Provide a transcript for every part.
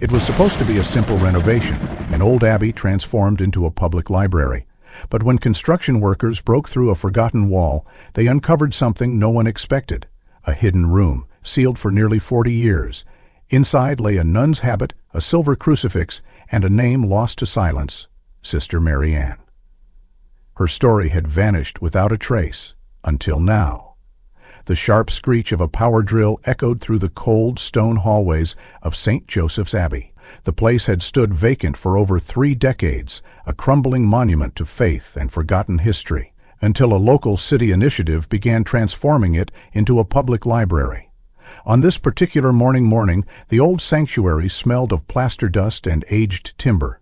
It was supposed to be a simple renovation, an old abbey transformed into a public library. But when construction workers broke through a forgotten wall, they uncovered something no one expected: a hidden room, sealed for nearly 40 years. Inside lay a nun's habit, a silver crucifix, and a name lost to silence: Sister Marianne. Her story had vanished without a trace, until now. The sharp screech of a power drill echoed through the cold stone hallways of St. Joseph's Abbey. The place had stood vacant for over 3 decades, a crumbling monument to faith and forgotten history, until a local city initiative began transforming it into a public library. On this particular morning, the old sanctuary smelled of plaster dust and aged timber.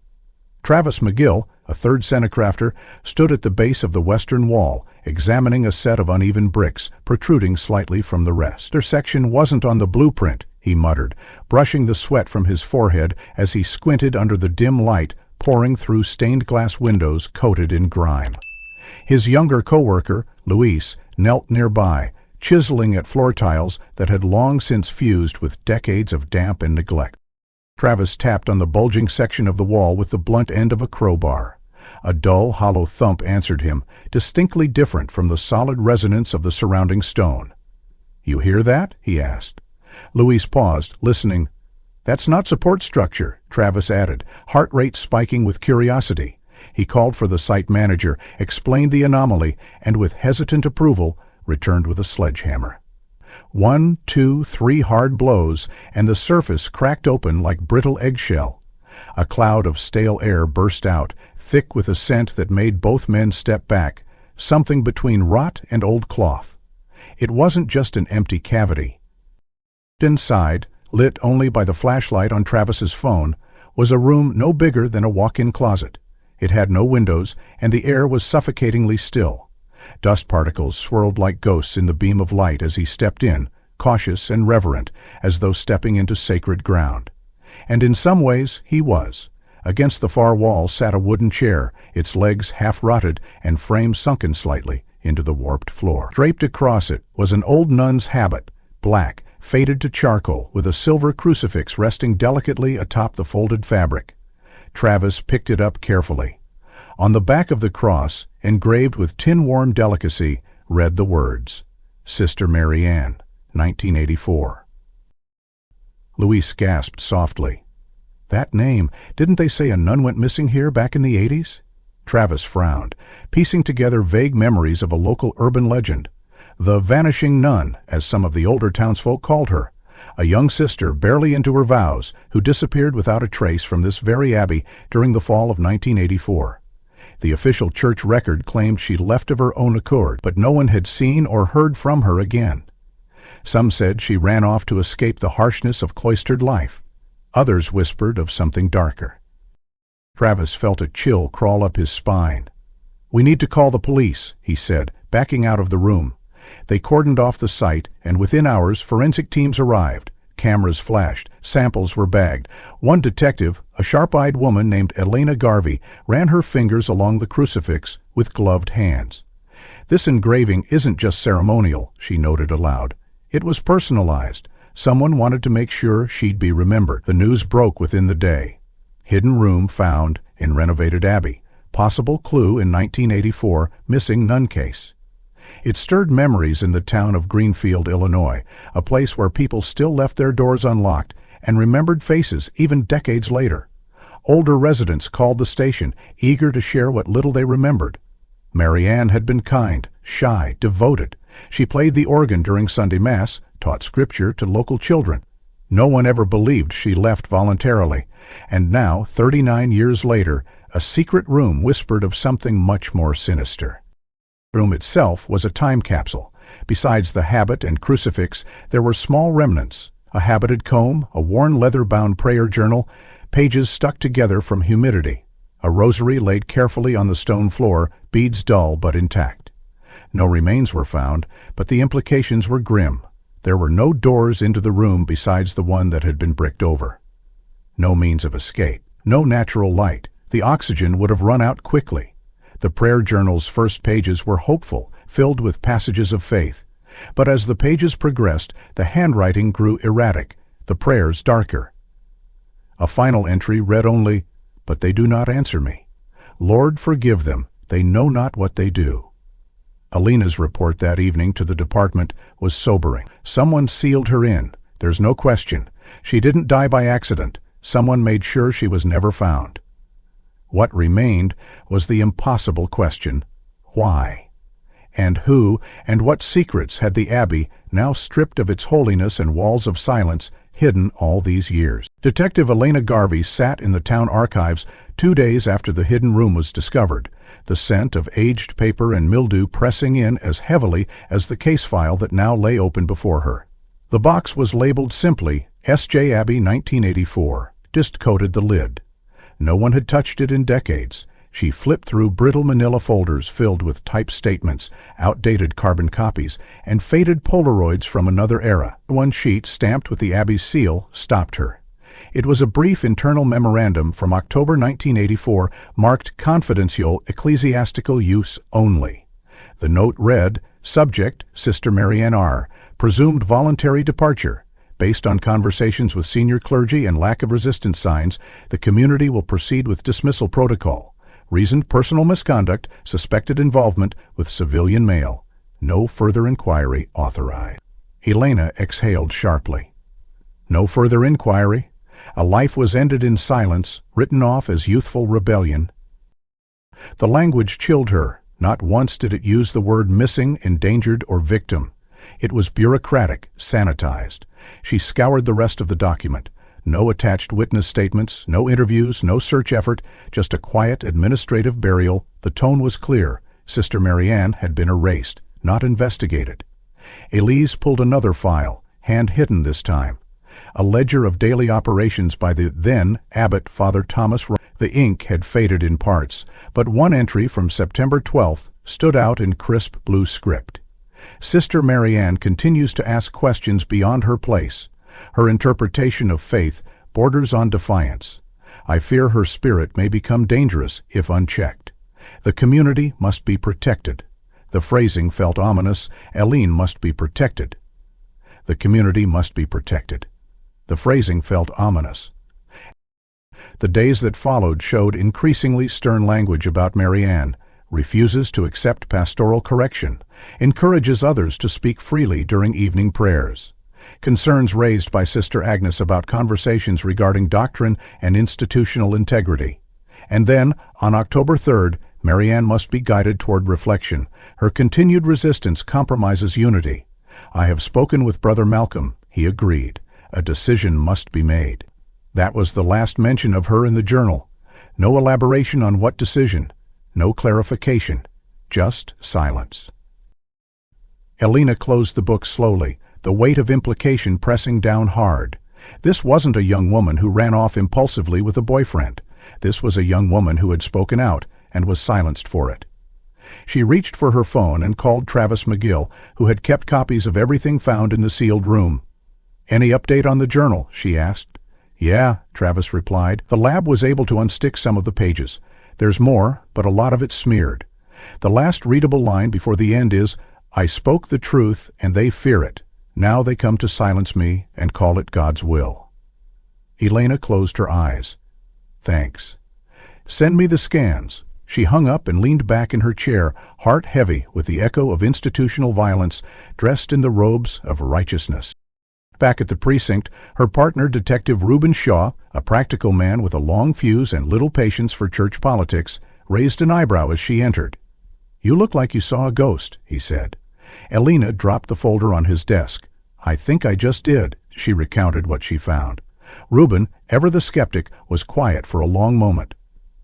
Travis McGill, a third Senecrafter, stood at the base of the western wall, examining a set of uneven bricks protruding slightly from the rest. Their section wasn't on the blueprint, he muttered, brushing the sweat from his forehead as he squinted under the dim light pouring through stained glass windows coated in grime. His younger co-worker, Luis, knelt nearby, chiseling at floor tiles that had long since fused with decades of damp and neglect. Travis tapped on the bulging section of the wall with the blunt end of a crowbar. A dull, hollow thump answered him, distinctly different from the solid resonance of the surrounding stone. "You hear that?" he asked. Luis paused, listening. "That's not support structure," Travis added, heart rate spiking with curiosity. He called for the site manager, explained the anomaly, and with hesitant approval, returned with a sledgehammer. 1, 2, 3 hard blows, and the surface cracked open like brittle eggshell. A cloud of stale air burst out, thick with a scent that made both men step back, something between rot and old cloth. It wasn't just an empty cavity. Inside, lit only by the flashlight on Travis's phone, was a room no bigger than a walk-in closet. It had no windows, and the air was suffocatingly still. Dust particles swirled like ghosts in the beam of light as he stepped in, cautious and reverent, as though stepping into sacred ground. And in some ways he was. Against the far wall sat a wooden chair, its legs half-rotted and frame sunken slightly into the warped floor. Draped across it was an old nun's habit, black, faded to charcoal, with a silver crucifix resting delicately atop the folded fabric. Travis picked it up carefully. On the back of the cross, engraved with tin-warm delicacy, read the words, "Sister Marianne, 1984. Luis gasped softly. That name, didn't they say a nun went missing here back in the 80s? Travis frowned, piecing together vague memories of a local urban legend. The Vanishing Nun, as some of the older townsfolk called her, a young sister barely into her vows who disappeared without a trace from this very abbey during the fall of 1984. The official church record claimed she left of her own accord, but no one had seen or heard from her again. Some said she ran off to escape the harshness of cloistered life. Others whispered of something darker. Travis felt a chill crawl up his spine. "We need to call the police," he said, backing out of the room. They cordoned off the site, and within hours forensic teams arrived. Cameras flashed, samples were bagged. One detective, a sharp-eyed woman named Elena Garvey, ran her fingers along the crucifix with gloved hands. "This engraving isn't just ceremonial," she noted aloud. "It was personalized. Someone wanted to make sure she'd be remembered." The news broke within the day. Hidden room found in renovated abbey. Possible clue in 1984 missing nun case. It stirred memories in the town of Greenfield, Illinois, a place where people still left their doors unlocked and remembered faces even decades later. Older residents called the station, eager to share what little they remembered. Marianne had been kind, shy, devoted. She played the organ during Sunday Mass, taught scripture to local children. No one ever believed she left voluntarily, and now, 39 years later, a secret room whispered of something much more sinister. The room itself was a time capsule. Besides the habit and crucifix, there were small remnants: a habited comb, a worn leather-bound prayer journal, pages stuck together from humidity, a rosary laid carefully on the stone floor, beads dull but intact. No remains were found, but the implications were grim. There were no doors into the room besides the one that had been bricked over. No means of escape, no natural light. The oxygen would have run out quickly. The prayer journal's first pages were hopeful, filled with passages of faith. But as the pages progressed, the handwriting grew erratic, the prayers darker. A final entry read only, "But they do not answer me. Lord, forgive them. They know not what they do." Alina's report that evening to the department was sobering. Someone sealed her in. There's no question. She didn't die by accident. Someone made sure she was never found. What remained was the impossible question, why? And who and what secrets had the Abbey, now stripped of its holiness and walls of silence, hidden all these years? Detective Elena Garvey sat in the town archives 2 days after the hidden room was discovered, the scent of aged paper and mildew pressing in as heavily as the case file that now lay open before her. The box was labeled simply S.J. Abbey 1984, disc-coated the lid. No one had touched it in decades. She flipped through brittle manila folders filled with typed statements, outdated carbon copies, and faded Polaroids from another era. One sheet, stamped with the Abbey's seal, stopped her. It was a brief internal memorandum from October 1984, marked confidential ecclesiastical use only. The note read, "Subject, Sister Marianne R. Presumed voluntary departure. Based on conversations with senior clergy and lack of resistance signs, the community will proceed with dismissal protocol. Reasoned personal misconduct, suspected involvement with civilian male. No further inquiry authorized." Elena exhaled sharply. No further inquiry. A life was ended in silence, written off as youthful rebellion. The language chilled her. Not once did it use the word missing, endangered, or victim. It was bureaucratic, sanitized. She scoured the rest of the document. No attached witness statements, no interviews, no search effort, just a quiet administrative burial. The tone was clear. Sister Marianne had been erased, not investigated. Elise pulled another file, hand-hidden this time. A ledger of daily operations by the then abbot Father Thomas. The ink had faded in parts, but one entry from September 12th stood out in crisp blue script. Sister Marianne continues to ask questions beyond her place. Her interpretation of faith borders on defiance. I fear her spirit may become dangerous if unchecked. The community must be protected. The phrasing felt ominous. Eileen must be protected. The community must be protected. The phrasing felt ominous. The days that followed showed increasingly stern language about Marianne. Refuses to accept pastoral correction, encourages others to speak freely during evening prayers. Concerns raised by Sister Agnes about conversations regarding doctrine and institutional integrity. And then, on October 3rd, Marianne must be guided toward reflection. Her continued resistance compromises unity. "I have spoken with Brother Malcolm," he agreed. "A decision must be made." That was the last mention of her in the journal. No elaboration on what decision. No clarification, just silence. Elena closed the book slowly, the weight of implication pressing down hard. This wasn't a young woman who ran off impulsively with a boyfriend. This was a young woman who had spoken out and was silenced for it. She reached for her phone and called Travis McGill, who had kept copies of everything found in the sealed room. "Any update on the journal?" she asked. "Yeah," Travis replied. "The lab was able to unstick some of the pages. There's more, but a lot of it's smeared. The last readable line before the end is, 'I spoke the truth, and they fear it. Now they come to silence me and call it God's will.'" Elena closed her eyes. "Thanks. Send me the scans." She hung up and leaned back in her chair, heart heavy with the echo of institutional violence, dressed in the robes of righteousness. Back at the precinct, her partner, Detective Reuben Shaw, a practical man with a long fuse and little patience for church politics, raised an eyebrow as she entered. "You look like you saw a ghost," he said. Elena dropped the folder on his desk. "I think I just did," she recounted what she found. Reuben, ever the skeptic, was quiet for a long moment.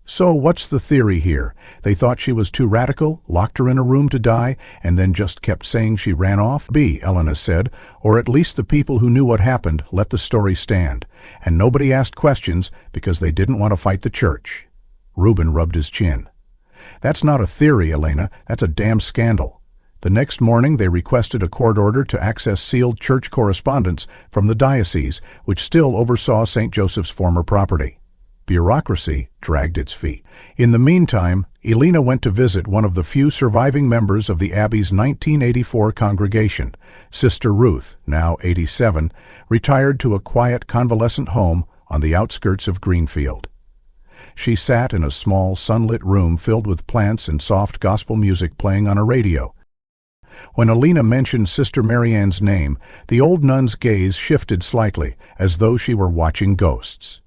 "So what's the theory here? They thought she was too radical, locked her in a room to die, and then just kept saying she ran off?" Elena said, "or at least the people who knew what happened let the story stand, and nobody asked questions because they didn't want to fight the church." Reuben rubbed his chin. "That's not a theory, Elena. That's a damn scandal." The next morning they requested a court order to access sealed church correspondence from the diocese, which still oversaw St. Joseph's former property. Bureaucracy dragged its feet. In the meantime, Elena went to visit one of the few surviving members of the Abbey's 1984 congregation. Sister Ruth, now 87, retired to a quiet convalescent home on the outskirts of Greenfield. She sat in a small, sunlit room filled with plants and soft gospel music playing on a radio. When Alina mentioned Sister Marianne's name, the old nun's gaze shifted slightly, as though she were watching ghosts.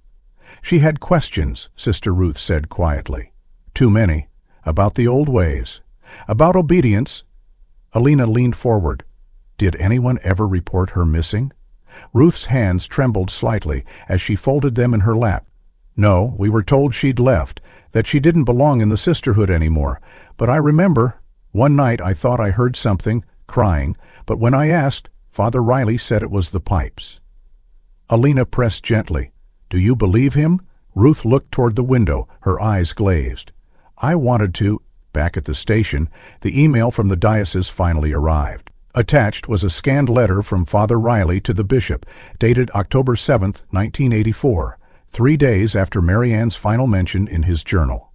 She had questions, Sister Ruth said quietly. Too many. About the old ways. About obedience. Alina leaned forward. Did anyone ever report her missing? Ruth's hands trembled slightly as she folded them in her lap. No, we were told she'd left, that she didn't belong in the sisterhood anymore. But I remember, one night I thought I heard something, crying, but when I asked, Father Riley said it was the pipes. Alina pressed gently. Do you believe him? Ruth looked toward the window, her eyes glazed. I wanted to. Back at the station, the email from the diocese finally arrived. Attached was a scanned letter from Father Riley to the bishop, dated October 7, 1984, 3 days after Marianne's final mention in his journal.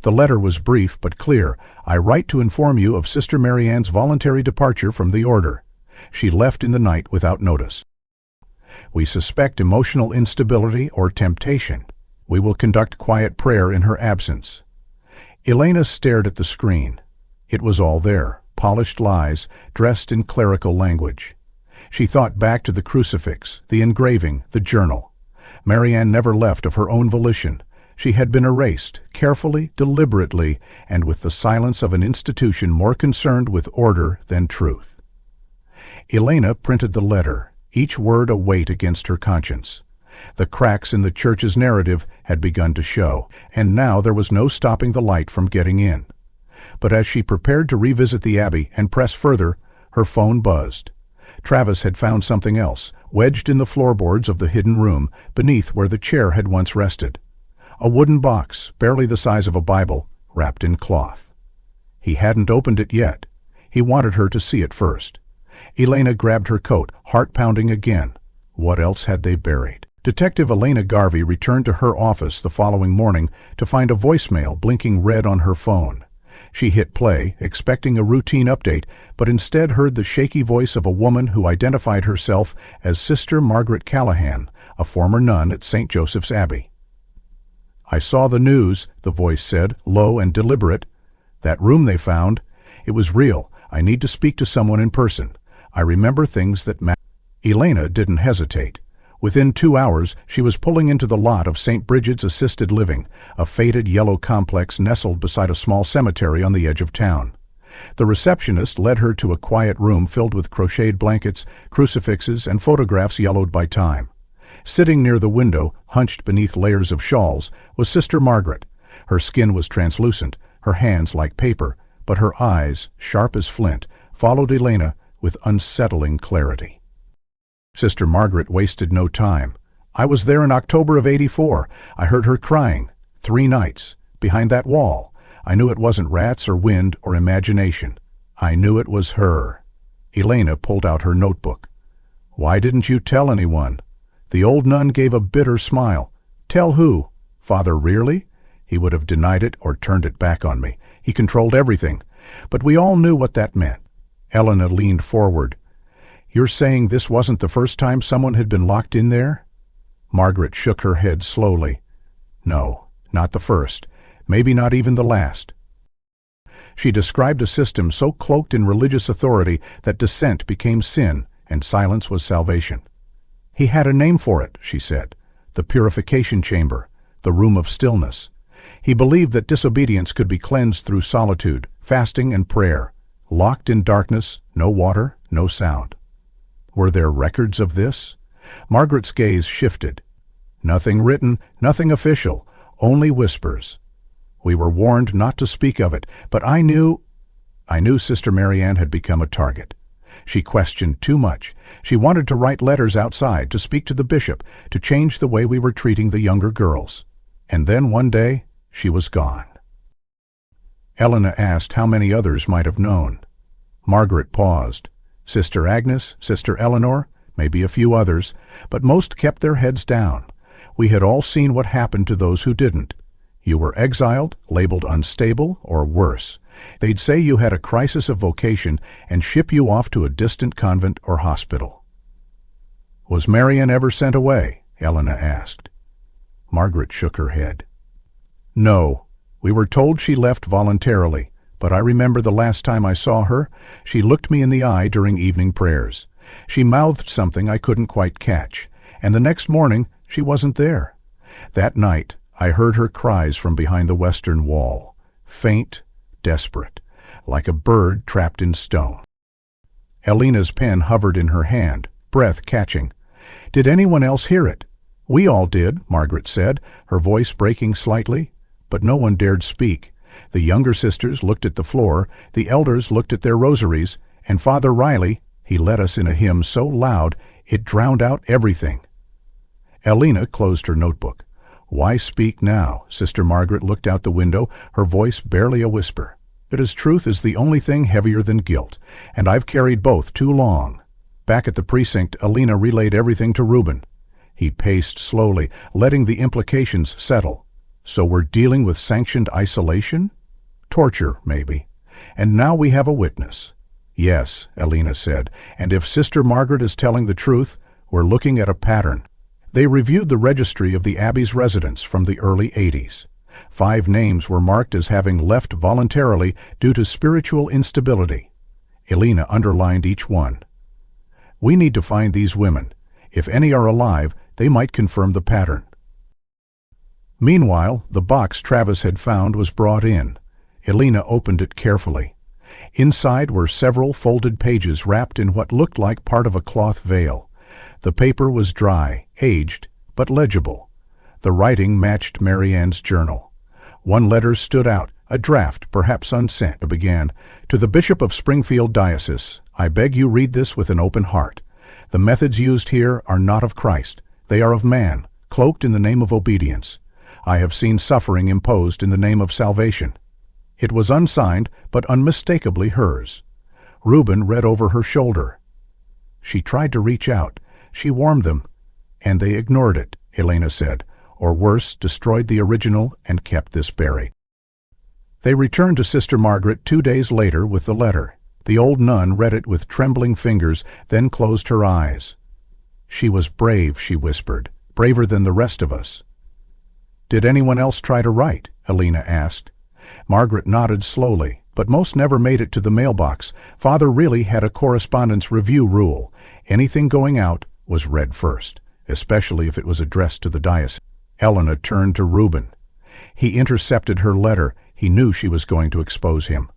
The letter was brief but clear. I write to inform you of Sister Marianne's voluntary departure from the order. She left in the night without notice. We suspect emotional instability or temptation. We will conduct quiet prayer in her absence. Elena stared at the screen. It was all there, polished lies, dressed in clerical language. She thought back to the crucifix, the engraving, the journal. Marianne never left of her own volition. She had been erased, carefully, deliberately, and with the silence of an institution more concerned with order than truth. Elena printed the letter, each word a weight against her conscience. The cracks in the church's narrative had begun to show, and now there was no stopping the light from getting in. But as she prepared to revisit the abbey and press further, her phone buzzed. Travis had found something else, wedged in the floorboards of the hidden room, beneath where the chair had once rested. A wooden box, barely the size of a Bible, wrapped in cloth. He hadn't opened it yet. He wanted her to see it first. Elena grabbed her coat, heart pounding again. What else had they buried? Detective Elena Garvey returned to her office the following morning to find a voicemail blinking red on her phone. She hit play, expecting a routine update, but instead heard the shaky voice of a woman who identified herself as Sister Margaret Callahan, a former nun at St. Joseph's Abbey. I saw the news, the voice said, low and deliberate. That room they found. It was real. I need to speak to someone in person. I remember things that matter. Elena didn't hesitate. Within 2 hours, she was pulling into the lot of St. Bridget's Assisted Living, a faded yellow complex nestled beside a small cemetery on the edge of town. The receptionist led her to a quiet room filled with crocheted blankets, crucifixes, and photographs yellowed by time. Sitting near the window, hunched beneath layers of shawls, was Sister Margaret. Her skin was translucent, her hands like paper, but her eyes, sharp as flint, followed Elena with unsettling clarity. Sister Margaret wasted no time. I was there in October of '84. I heard her crying. 3 nights. Behind that wall. I knew it wasn't rats or wind or imagination. I knew it was her. Elena pulled out her notebook. Why didn't you tell anyone? The old nun gave a bitter smile. Tell who? Father Rearley? He would have denied it or turned it back on me. He controlled everything. But we all knew what that meant. Elena leaned forward. You're saying this wasn't the first time someone had been locked in there? Margaret shook her head slowly. No, not the first. Maybe not even the last. She described a system so cloaked in religious authority that dissent became sin and silence was salvation. He had a name for it, she said. The purification chamber, the room of stillness. He believed that disobedience could be cleansed through solitude, fasting, and prayer. Locked in darkness, no water, no sound. Were there records of this? Margaret's gaze shifted. Nothing written, nothing official, only whispers. We were warned not to speak of it, but I knew Sister Marianne had become a target. She questioned too much. She wanted to write letters outside, to speak to the bishop, to change the way we were treating the younger girls. And then one day, she was gone. Elena asked how many others might have known. Margaret paused. Sister Agnes, Sister Eleanor, maybe a few others, but most kept their heads down. We had all seen what happened to those who didn't. You were exiled, labeled unstable, or worse. They'd say you had a crisis of vocation and ship you off to a distant convent or hospital. Was Marianne ever sent away? Elena asked. Margaret shook her head. No, we were told she left voluntarily, but I remember the last time I saw her, she looked me in the eye during evening prayers. She mouthed something I couldn't quite catch, and the next morning she wasn't there. That night, I heard her cries from behind the western wall, faint, desperate, like a bird trapped in stone. Elena's pen hovered in her hand, breath catching. Did anyone else hear it? We all did, Margaret said, her voice breaking slightly, but no one dared speak. The younger sisters looked at the floor, the elders looked at their rosaries, and Father Riley, he led us in a hymn so loud it drowned out everything. Elena closed her notebook. Why speak now? Sister Margaret looked out the window, her voice barely a whisper. Because truth is the only thing heavier than guilt, and I've carried both too long. Back at the precinct, Elena relayed everything to Reuben. He paced slowly, letting the implications settle. So we're dealing with sanctioned isolation? Torture, maybe. And now we have a witness. Yes, Elena said, and if Sister Margaret is telling the truth, we're looking at a pattern. They reviewed the registry of the Abbey's residents from the early 80s. 5 names were marked as having left voluntarily due to spiritual instability. Elena underlined each one. We need to find these women. If any are alive, they might confirm the pattern. Meanwhile, the box Travis had found was brought in. Elena opened it carefully. Inside were several folded pages wrapped in what looked like part of a cloth veil. The paper was dry, aged, but legible. The writing matched Marianne's journal. One letter stood out, a draft, perhaps unsent. It began, "To the Bishop of Springfield Diocese, I beg you read this with an open heart. The methods used here are not of Christ. They are of man, cloaked in the name of obedience. I have seen suffering imposed in the name of salvation." It was unsigned, but unmistakably hers. Reuben read over her shoulder. She tried to reach out. She warned them, and they ignored it, Elena said, or worse, destroyed the original and kept this buried. They returned to Sister Margaret 2 days later with the letter. The old nun read it with trembling fingers, then closed her eyes. She was brave, she whispered, braver than the rest of us. Did anyone else try to write? Elena asked. Margaret nodded slowly, but most never made it to the mailbox. Father really had a correspondence review rule. Anything going out was read first, especially if it was addressed to the diocese. Elena turned to Reuben. He intercepted her letter. He knew she was going to expose him.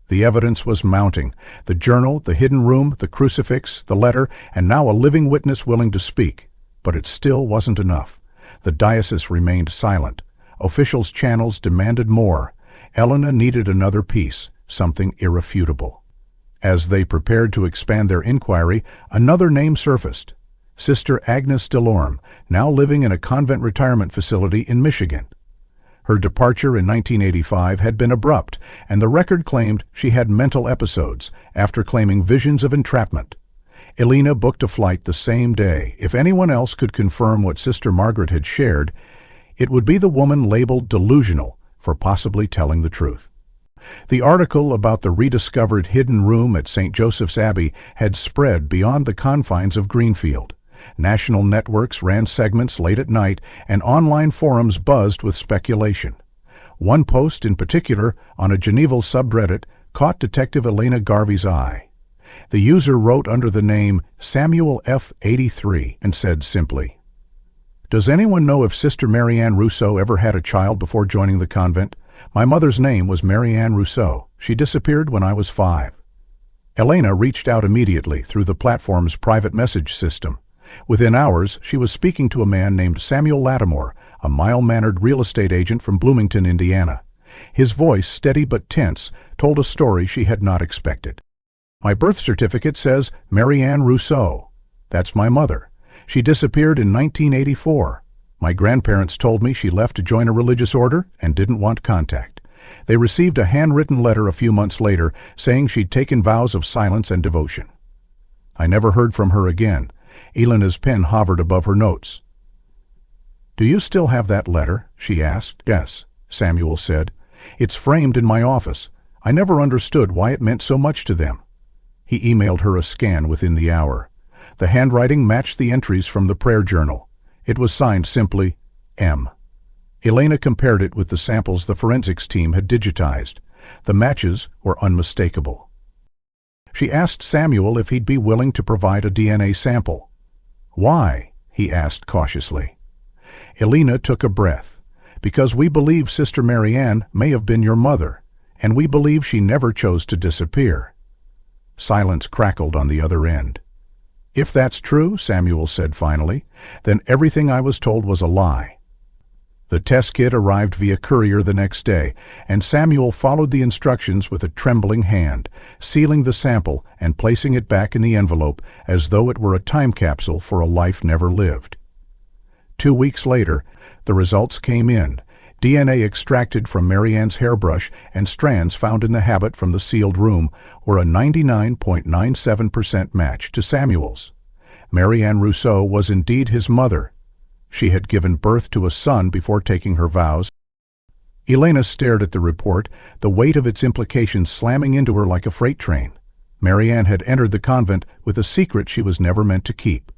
The evidence was mounting. The journal, the hidden room, the crucifix, the letter, and now a living witness willing to speak. But it still wasn't enough. The diocese remained silent. Officials' channels demanded more. Elena needed another piece, something irrefutable. As they prepared to expand their inquiry, another name surfaced. Sister Agnes Delorme, now living in a convent retirement facility in Michigan. Her departure in 1985 had been abrupt, and the record claimed she had mental episodes after claiming visions of entrapment. Elena booked a flight the same day. If anyone else could confirm what Sister Margaret had shared, it would be the woman labeled delusional for possibly telling the truth. The article about the rediscovered hidden room at St. Joseph's Abbey had spread beyond the confines of Greenfield. National networks ran segments late at night, and online forums buzzed with speculation. One post in particular, on a Geneva subreddit, caught Detective Elena Garvey's eye. The user wrote under the name Samuel F. 83 and said simply, "Does anyone know if Sister Marianne Rousseau ever had a child before joining the convent? My mother's name was Marianne Rousseau. She disappeared when I was 5. Elena reached out immediately through the platform's private message system. Within hours, she was speaking to a man named Samuel Lattimore, a mild-mannered real estate agent from Bloomington, Indiana. His voice, steady but tense, told a story she had not expected. "My birth certificate says Marianne Rousseau. That's my mother. She disappeared in 1984. My grandparents told me she left to join a religious order and didn't want contact. They received a handwritten letter a few months later saying she'd taken vows of silence and devotion. I never heard from her again." Elena's pen hovered above her notes. "Do you still have that letter?" she asked. "Yes," Samuel said. "It's framed in my office. I never understood why it meant so much to them." He emailed her a scan within the hour. The handwriting matched the entries from the prayer journal. It was signed simply, M. Elena compared it with the samples the forensics team had digitized. The matches were unmistakable. She asked Samuel if he'd be willing to provide a DNA sample. "Why?" he asked cautiously. Elena took a breath. "Because we believe Sister Marianne may have been your mother, and we believe she never chose to disappear." Silence crackled on the other end. "If that's true," Samuel said finally, "then everything I was told was a lie." The test kit arrived via courier the next day, and Samuel followed the instructions with a trembling hand, sealing the sample and placing it back in the envelope as though it were a time capsule for a life never lived. 2 weeks later, the results came in. DNA extracted from Marianne's hairbrush and strands found in the habit from the sealed room were a 99.97% match to Samuel's. Marianne Rousseau was indeed his mother. She had given birth to a son before taking her vows. Elena stared at the report, the weight of its implications slamming into her like a freight train. Marianne had entered the convent with a secret she was never meant to keep.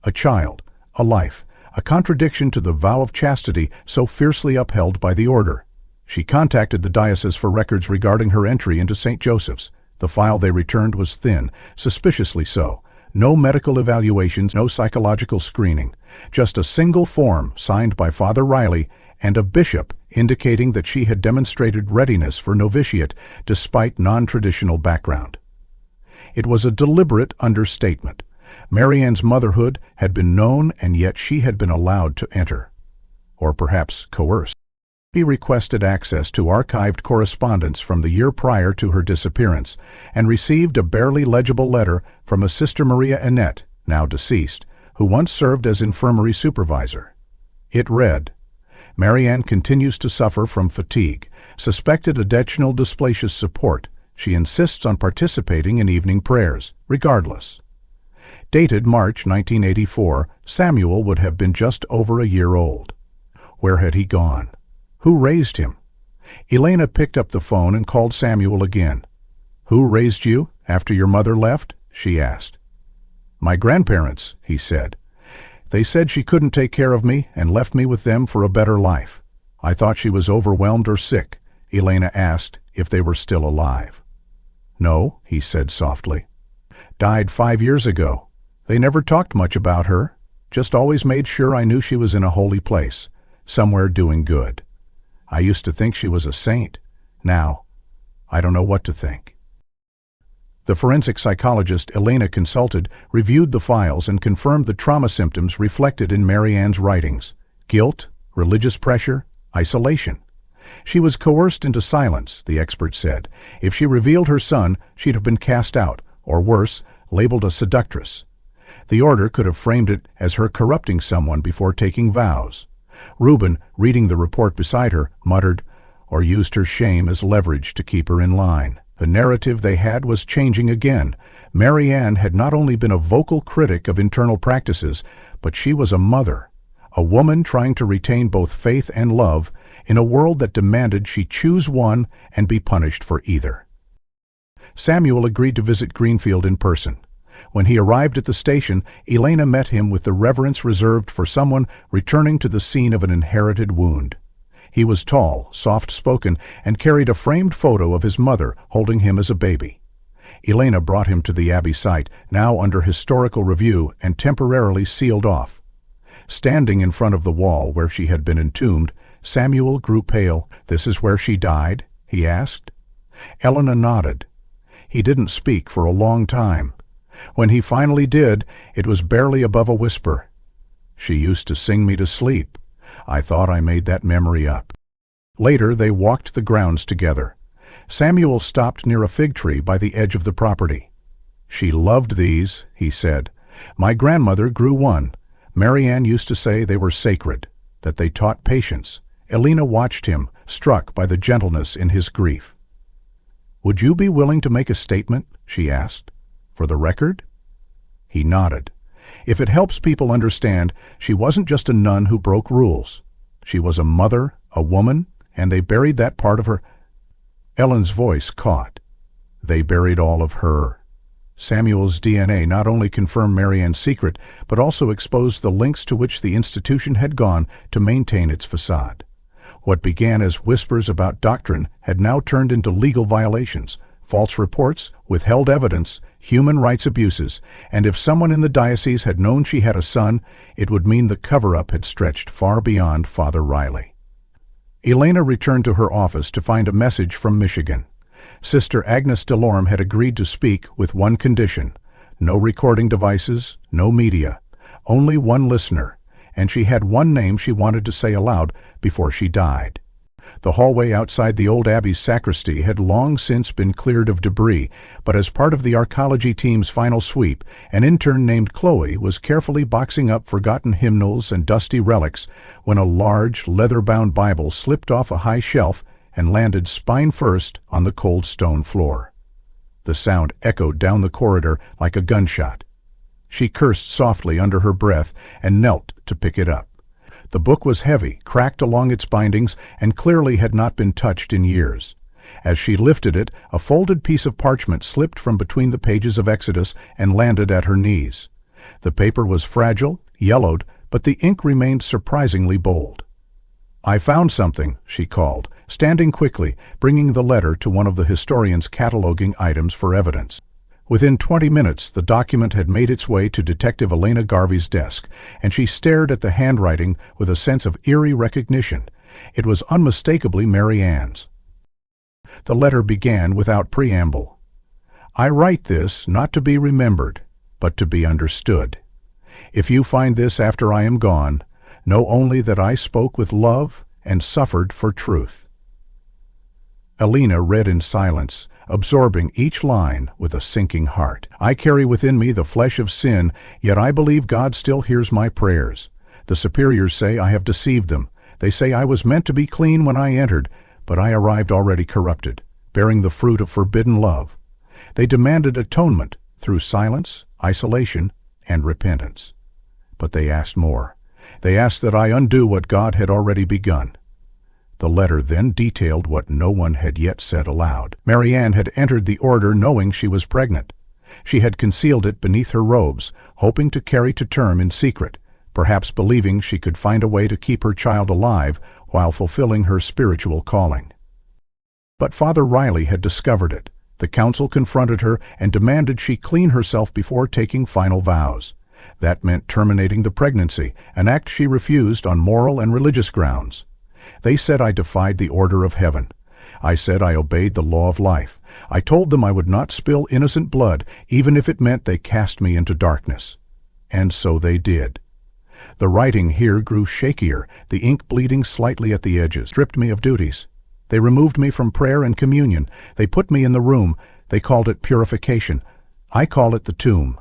A child, a life, a contradiction to the vow of chastity so fiercely upheld by the order. She contacted the diocese for records regarding her entry into St. Joseph's. The file they returned was thin, suspiciously so. No medical evaluations, no psychological screening. Just a single form signed by Father Riley and a bishop indicating that she had demonstrated readiness for novitiate despite non-traditional background. It was a deliberate understatement. Marianne's motherhood had been known, and yet she had been allowed to enter. Or perhaps coerced. He requested access to archived correspondence from the year prior to her disappearance, and received a barely legible letter from a Sister Maria Annette, now deceased, who once served as infirmary supervisor. It read, "Marianne continues to suffer from fatigue, suspected adenoidal dysplasia support. She insists on participating in evening prayers, regardless." Dated March 1984, Samuel would have been just over a year old. Where had he gone? Who raised him? Elena picked up the phone and called Samuel again. "Who raised you after your mother left?" she asked. "My grandparents," he said. "They said she couldn't take care of me and left me with them for a better life. I thought she was overwhelmed or sick." Elena asked if they were still alive. "No," he said softly. "Died 5 years ago. They never talked much about her, just always made sure I knew she was in a holy place, somewhere doing good. I used to think she was a saint. Now, I don't know what to think." The forensic psychologist Elena consulted reviewed the files and confirmed the trauma symptoms reflected in Marianne's writings: guilt, religious pressure, isolation. She was coerced into silence, the expert said. If she revealed her son, she'd have been cast out, or worse, labeled a seductress. The order could have framed it as her corrupting someone before taking vows. Reuben, reading the report beside her, muttered, "Or used her shame as leverage to keep her in line." The narrative they had was changing again. Marianne had not only been a vocal critic of internal practices, but she was a mother, a woman trying to retain both faith and love in a world that demanded she choose one and be punished for either. Samuel agreed to visit Greenfield in person. When he arrived at the station, Elena met him with the reverence reserved for someone returning to the scene of an inherited wound. He was tall, soft-spoken, and carried a framed photo of his mother holding him as a baby. Elena brought him to the abbey site, now under historical review and temporarily sealed off. Standing in front of the wall where she had been entombed, Samuel grew pale. "This is where she died?" he asked. Elena nodded. He didn't speak for a long time. When he finally did, it was barely above a whisper. "She used to sing me to sleep. I thought I made that memory up." Later, they walked the grounds together. Samuel stopped near a fig tree by the edge of the property. "She loved these," he said. "My grandmother grew one. Marianne used to say they were sacred, that they taught patience." Elena watched him, struck by the gentleness in his grief. "Would you be willing to make a statement?" she asked. "For the record?" He nodded. "If it helps people understand, she wasn't just a nun who broke rules. She was a mother, a woman, and they buried that part of her." Ellen's voice caught. "They buried all of her." Samuel's DNA not only confirmed Marianne's secret, but also exposed the lengths to which the institution had gone to maintain its facade. What began as whispers about doctrine had now turned into legal violations, false reports, withheld evidence, human rights abuses, and if someone in the diocese had known she had a son, it would mean the cover-up had stretched far beyond Father Riley. Elena returned to her office to find a message from Michigan. Sister Agnes Delorme had agreed to speak with one condition: no recording devices, no media, only one listener, and she had one name she wanted to say aloud before she died. The hallway outside the old abbey's sacristy had long since been cleared of debris, but as part of the archaeology team's final sweep, an intern named Chloe was carefully boxing up forgotten hymnals and dusty relics when a large, leather-bound Bible slipped off a high shelf and landed spine first on the cold stone floor. The sound echoed down the corridor like a gunshot. She cursed softly under her breath and knelt to pick it up. The book was heavy, cracked along its bindings, and clearly had not been touched in years. As she lifted it, a folded piece of parchment slipped from between the pages of Exodus and landed at her knees. The paper was fragile, yellowed, but the ink remained surprisingly bold. "I found something," she called, standing quickly, bringing the letter to one of the historian's cataloging items for evidence. Within 20 minutes, the document had made its way to Detective Elena Garvey's desk, and she stared at the handwriting with a sense of eerie recognition. It was unmistakably Marianne's. The letter began without preamble. "I write this not to be remembered, but to be understood. If you find this after I am gone, know only that I spoke with love and suffered for truth." Elena read in silence, absorbing each line with a sinking heart. "I carry within me the flesh of sin, yet I believe God still hears my prayers. The superiors say I have deceived them. They say I was meant to be clean when I entered, but I arrived already corrupted, bearing the fruit of forbidden love. They demanded atonement through silence, isolation, and repentance. But they asked more. They asked that I undo what God had already begun." The letter then detailed what no one had yet said aloud. Marianne had entered the order knowing she was pregnant. She had concealed it beneath her robes, hoping to carry to term in secret, perhaps believing she could find a way to keep her child alive while fulfilling her spiritual calling. But Father Riley had discovered it. The council confronted her and demanded she clean herself before taking final vows. That meant terminating the pregnancy, an act she refused on moral and religious grounds. They said I defied the order of heaven. I said I obeyed the law of life. I told them I would not spill innocent blood, even if it meant they cast me into darkness. And so they did. The writing here grew shakier, the ink bleeding slightly at the edges. Stripped me of duties. They removed me from prayer and communion. They put me in the room. They called it purification. I call it the tomb.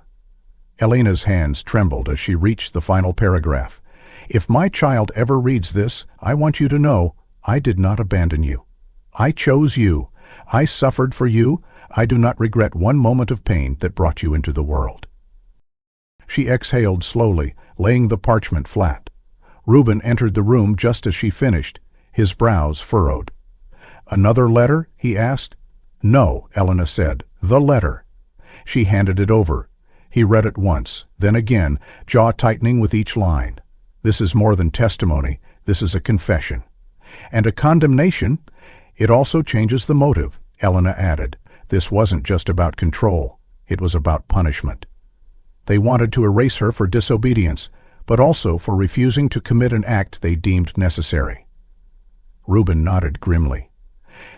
Elena's hands trembled as she reached the final paragraph. "If my child ever reads this, I want you to know I did not abandon you. I chose you. I suffered for you. I do not regret one moment of pain that brought you into the world." She exhaled slowly, laying the parchment flat. Reuben entered the room just as she finished, his brows furrowed. "Another letter?" he asked. "No," Elena said, "the letter." She handed it over. He read it once, then again, jaw tightening with each line. "This is more than testimony. This is a confession." "And a condemnation? It also changes the motive," Elena added. "This wasn't just about control. It was about punishment. They wanted to erase her for disobedience, but also for refusing to commit an act they deemed necessary." Reuben nodded grimly.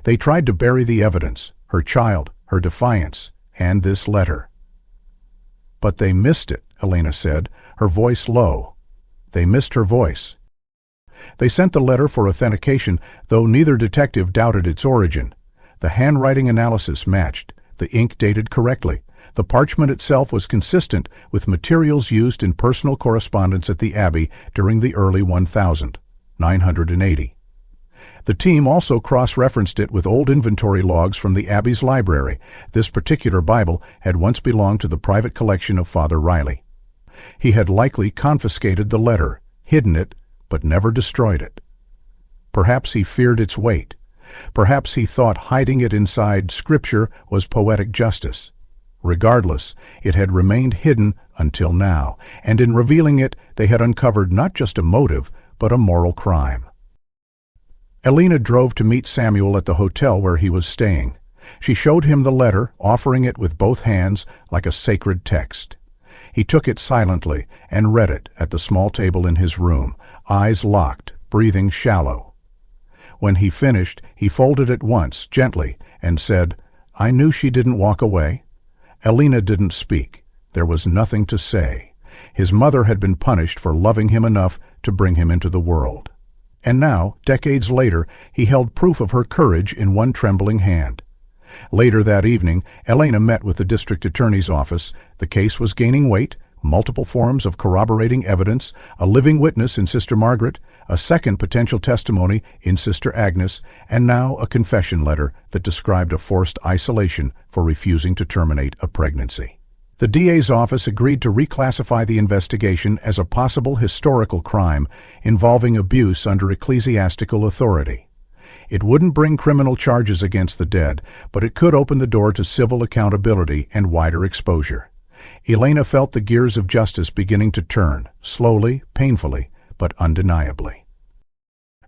"They tried to bury the evidence, her child, her defiance, and this letter." "But they missed it," Elena said, her voice low. They missed her voice. They sent the letter for authentication, though neither detective doubted its origin. The handwriting analysis matched, the ink dated correctly. The parchment itself was consistent with materials used in personal correspondence at the Abbey during the early 1980. The team also cross-referenced it with old inventory logs from the Abbey's library. This particular Bible had once belonged to the private collection of Father Riley. He had likely confiscated the letter, hidden it, but never destroyed it. Perhaps he feared its weight. Perhaps he thought hiding it inside Scripture was poetic justice. Regardless, it had remained hidden until now, and in revealing it, they had uncovered not just a motive, but a moral crime. Elena drove to meet Samuel at the hotel where he was staying. She showed him the letter, offering it with both hands like a sacred text. He took it silently and read it at the small table in his room, eyes locked, breathing shallow. When he finished, he folded it once, gently, and said, "I knew she didn't walk away." Elena didn't speak. There was nothing to say. His mother had been punished for loving him enough to bring him into the world. And now, decades later, he held proof of her courage in one trembling hand. Later that evening, Elena met with the district attorney's office. The case was gaining weight, multiple forms of corroborating evidence, a living witness in Sister Margaret, a second potential testimony in Sister Agnes, and now a confession letter that described a forced isolation for refusing to terminate a pregnancy. The DA's office agreed to reclassify the investigation as a possible historical crime involving abuse under ecclesiastical authority. It wouldn't bring criminal charges against the dead, but it could open the door to civil accountability and wider exposure. Elena felt the gears of justice beginning to turn, slowly, painfully, but undeniably.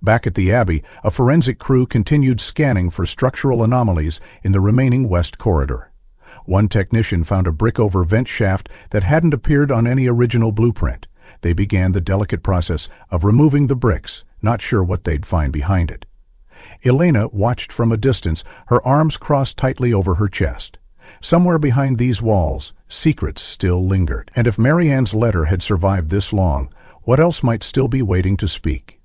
Back at the Abbey, a forensic crew continued scanning for structural anomalies in the remaining west corridor. One technician found a brick-over vent shaft that hadn't appeared on any original blueprint. They began the delicate process of removing the bricks, not sure what they'd find behind it. Elena watched from a distance, her arms crossed tightly over her chest. Somewhere behind these walls, secrets still lingered. And if Marianne's letter had survived this long, what else might still be waiting to speak?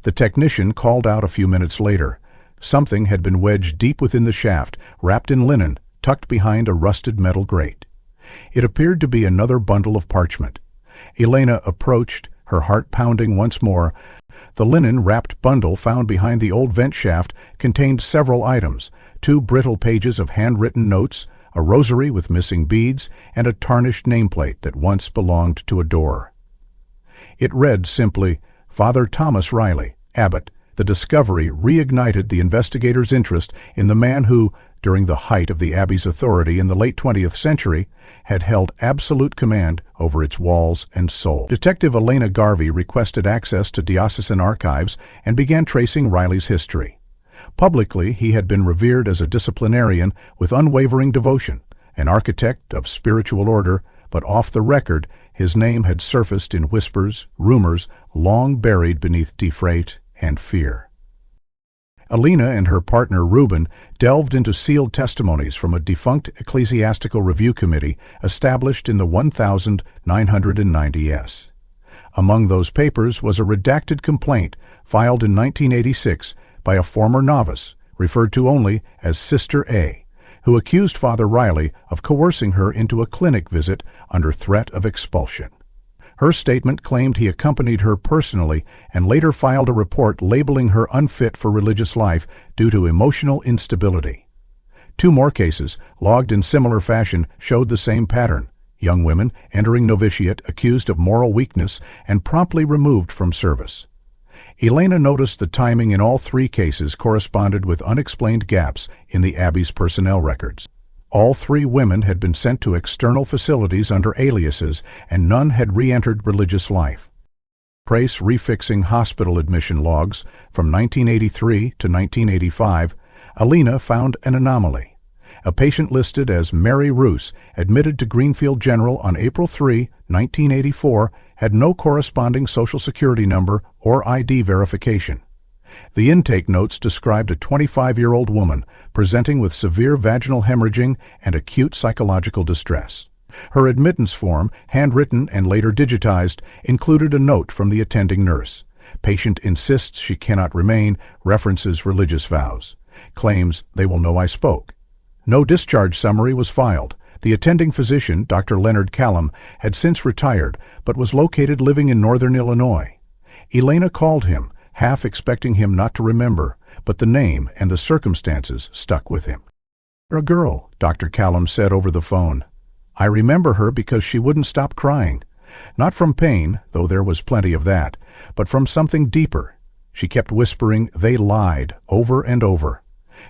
The technician called out a few minutes later. Something had been wedged deep within the shaft, wrapped in linen, tucked behind a rusted metal grate. It appeared to be another bundle of parchment. Elena approached, her heart pounding once more. The linen-wrapped bundle found behind the old vent shaft contained several items, 2 brittle pages of handwritten notes, a rosary with missing beads, and a tarnished nameplate that once belonged to a door. It read simply, "Father Thomas Riley, Abbot." The discovery reignited the investigators' interest in the man who, during the height of the Abbey's authority in the late 20th century, had held absolute command over its walls and soul. Detective Elena Garvey requested access to diocesan archives and began tracing Riley's history. Publicly, he had been revered as a disciplinarian with unwavering devotion, an architect of spiritual order, but off the record, his name had surfaced in whispers, rumors, long buried beneath defrate and fear. Elena and her partner Reuben delved into sealed testimonies from a defunct ecclesiastical review committee established in the 1990s. Among those papers was a redacted complaint filed in 1986 by a former novice, referred to only as Sister A, who accused Father Riley of coercing her into a clinic visit under threat of expulsion. Her statement claimed he accompanied her personally and later filed a report labeling her unfit for religious life due to emotional instability. 2 more cases, logged in similar fashion, showed the same pattern. Young women entering novitiate accused of moral weakness and promptly removed from service. Elena noticed the timing in all 3 cases corresponded with unexplained gaps in the Abbey's personnel records. All 3 women had been sent to external facilities under aliases, and none had re-entered religious life. Trace refixing hospital admission logs from 1983 to 1985, Elena found an anomaly. A patient listed as Mary Roos, admitted to Greenfield General on April 3, 1984, had no corresponding Social Security number or ID verification. The intake notes described a 25-year-old woman presenting with severe vaginal hemorrhaging and acute psychological distress. Her admittance form, handwritten and later digitized, included a note from the attending nurse. Patient insists she cannot remain, references religious vows. Claims they will know I spoke. No discharge summary was filed. The attending physician, Dr. Leonard Callum, had since retired, but was located living in northern Illinois. Elena called him, half expecting him not to remember, but the name and the circumstances stuck with him. "A girl," Dr. Callum said over the phone. "I remember her because she wouldn't stop crying. Not from pain, though there was plenty of that, but from something deeper. She kept whispering, 'They lied,' over and over.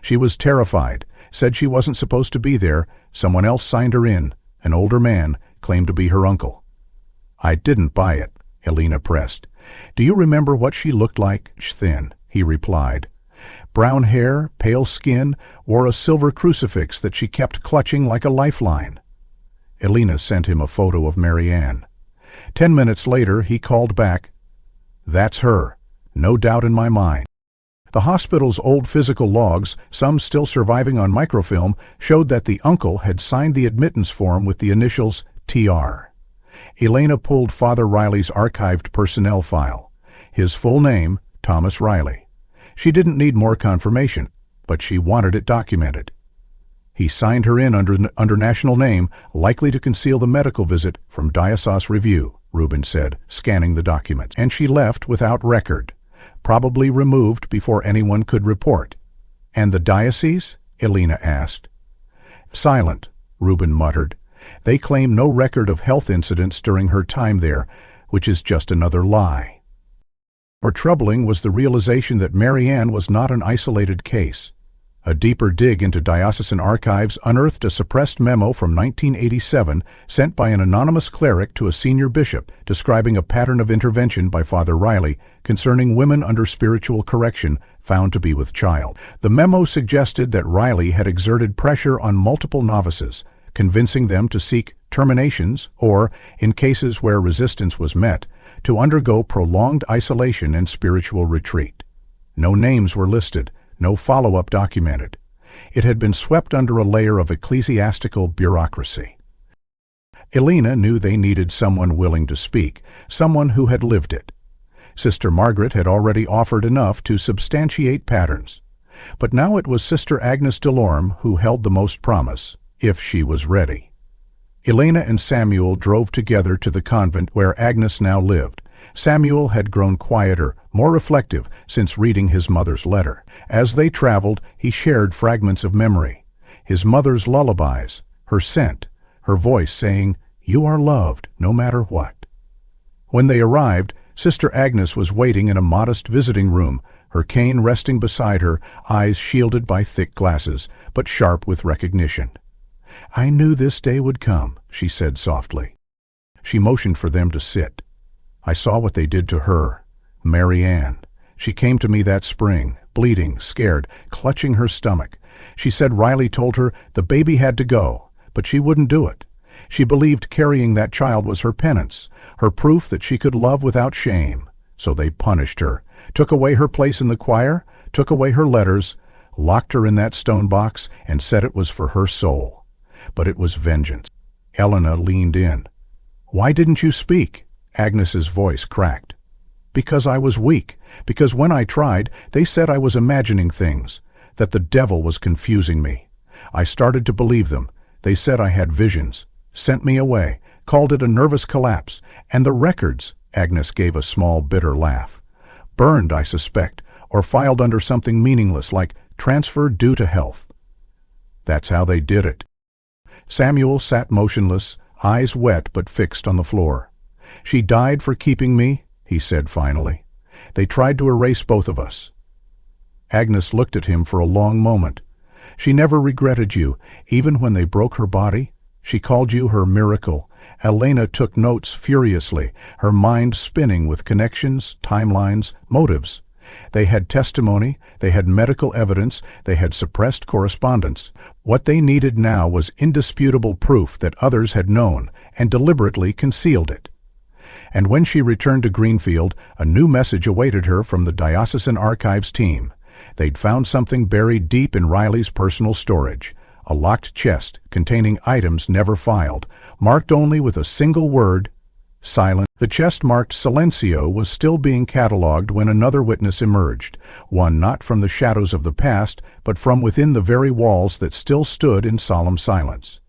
She was terrified, said she wasn't supposed to be there. Someone else signed her in. An older man claimed to be her uncle. I didn't buy it, Elena pressed. Do you remember what she looked like? Thin, he replied. Brown hair, pale skin, wore a silver crucifix that she kept clutching like a lifeline. Elena sent him a photo of Marianne. 10 minutes later, he called back. That's her. No doubt in my mind. The hospital's old physical logs, some still surviving on microfilm, showed that the uncle had signed the admittance form with the initials TR. Elena pulled Father Riley's archived personnel file. His full name, Thomas Riley. She didn't need more confirmation, but she wanted it documented. He signed her in under national name, likely to conceal the medical visit from Diocese Review, Rubin said, scanning the documents. And she left without record, probably removed before anyone could report. And the diocese? Elena asked. Silent, Rubin muttered. They claim no record of health incidents during her time there, which is just another lie. More troubling was the realization that Marianne was not an isolated case. A deeper dig into diocesan archives unearthed a suppressed memo from 1987 sent by an anonymous cleric to a senior bishop describing a pattern of intervention by Father Riley concerning women under spiritual correction found to be with child. The memo suggested that Riley had exerted pressure on multiple novices, convincing them to seek terminations or, in cases where resistance was met, to undergo prolonged isolation and spiritual retreat. No names were listed, no follow-up documented. It had been swept under a layer of ecclesiastical bureaucracy. Elena knew they needed someone willing to speak, someone who had lived it. Sister Margaret had already offered enough to substantiate patterns. But now it was Sister Agnes Delorme who held the most promise, if she was ready. Elena and Samuel drove together to the convent where Agnes now lived. Samuel had grown quieter, more reflective since reading his mother's letter. As they traveled, he shared fragments of memory. His mother's lullabies, her scent, her voice saying, "You are loved, no matter what." When they arrived, Sister Agnes was waiting in a modest visiting room, her cane resting beside her, eyes shielded by thick glasses, but sharp with recognition. "I knew this day would come," she said softly. She motioned for them to sit. "I saw what they did to her, Marianne. She came to me that spring, bleeding, scared, clutching her stomach. She said Riley told her the baby had to go, but she wouldn't do it. She believed carrying that child was her penance, her proof that she could love without shame. So they punished her, took away her place in the choir, took away her letters, locked her in that stone box, and said it was for her soul. But it was vengeance." Elena leaned in. "Why didn't you speak?" Agnes's voice cracked. "Because I was weak. Because when I tried, they said I was imagining things, that the devil was confusing me. I started to believe them. They said I had visions, sent me away, called it a nervous collapse. And the records," Agnes gave a small, bitter laugh, "burned, I suspect, or filed under something meaningless like transfer due to health. That's how they did it." Samuel sat motionless, eyes wet but fixed on the floor. "She died for keeping me," he said finally. "They tried to erase both of us." Agnes looked at him for a long moment. "She never regretted you, even when they broke her body? She called you her miracle." Elena took notes furiously, her mind spinning with connections, timelines, motives. They had testimony, they had medical evidence, they had suppressed correspondence. What they needed now was indisputable proof that others had known and deliberately concealed it. And when she returned to Greenfield, a new message awaited her from the Diocesan Archives team. They'd found something buried deep in Riley's personal storage, a locked chest containing items never filed, marked only with a single word, silent. The chest marked Silencio was still being catalogued when another witness emerged, one not from the shadows of the past, but from within the very walls that still stood in solemn silence.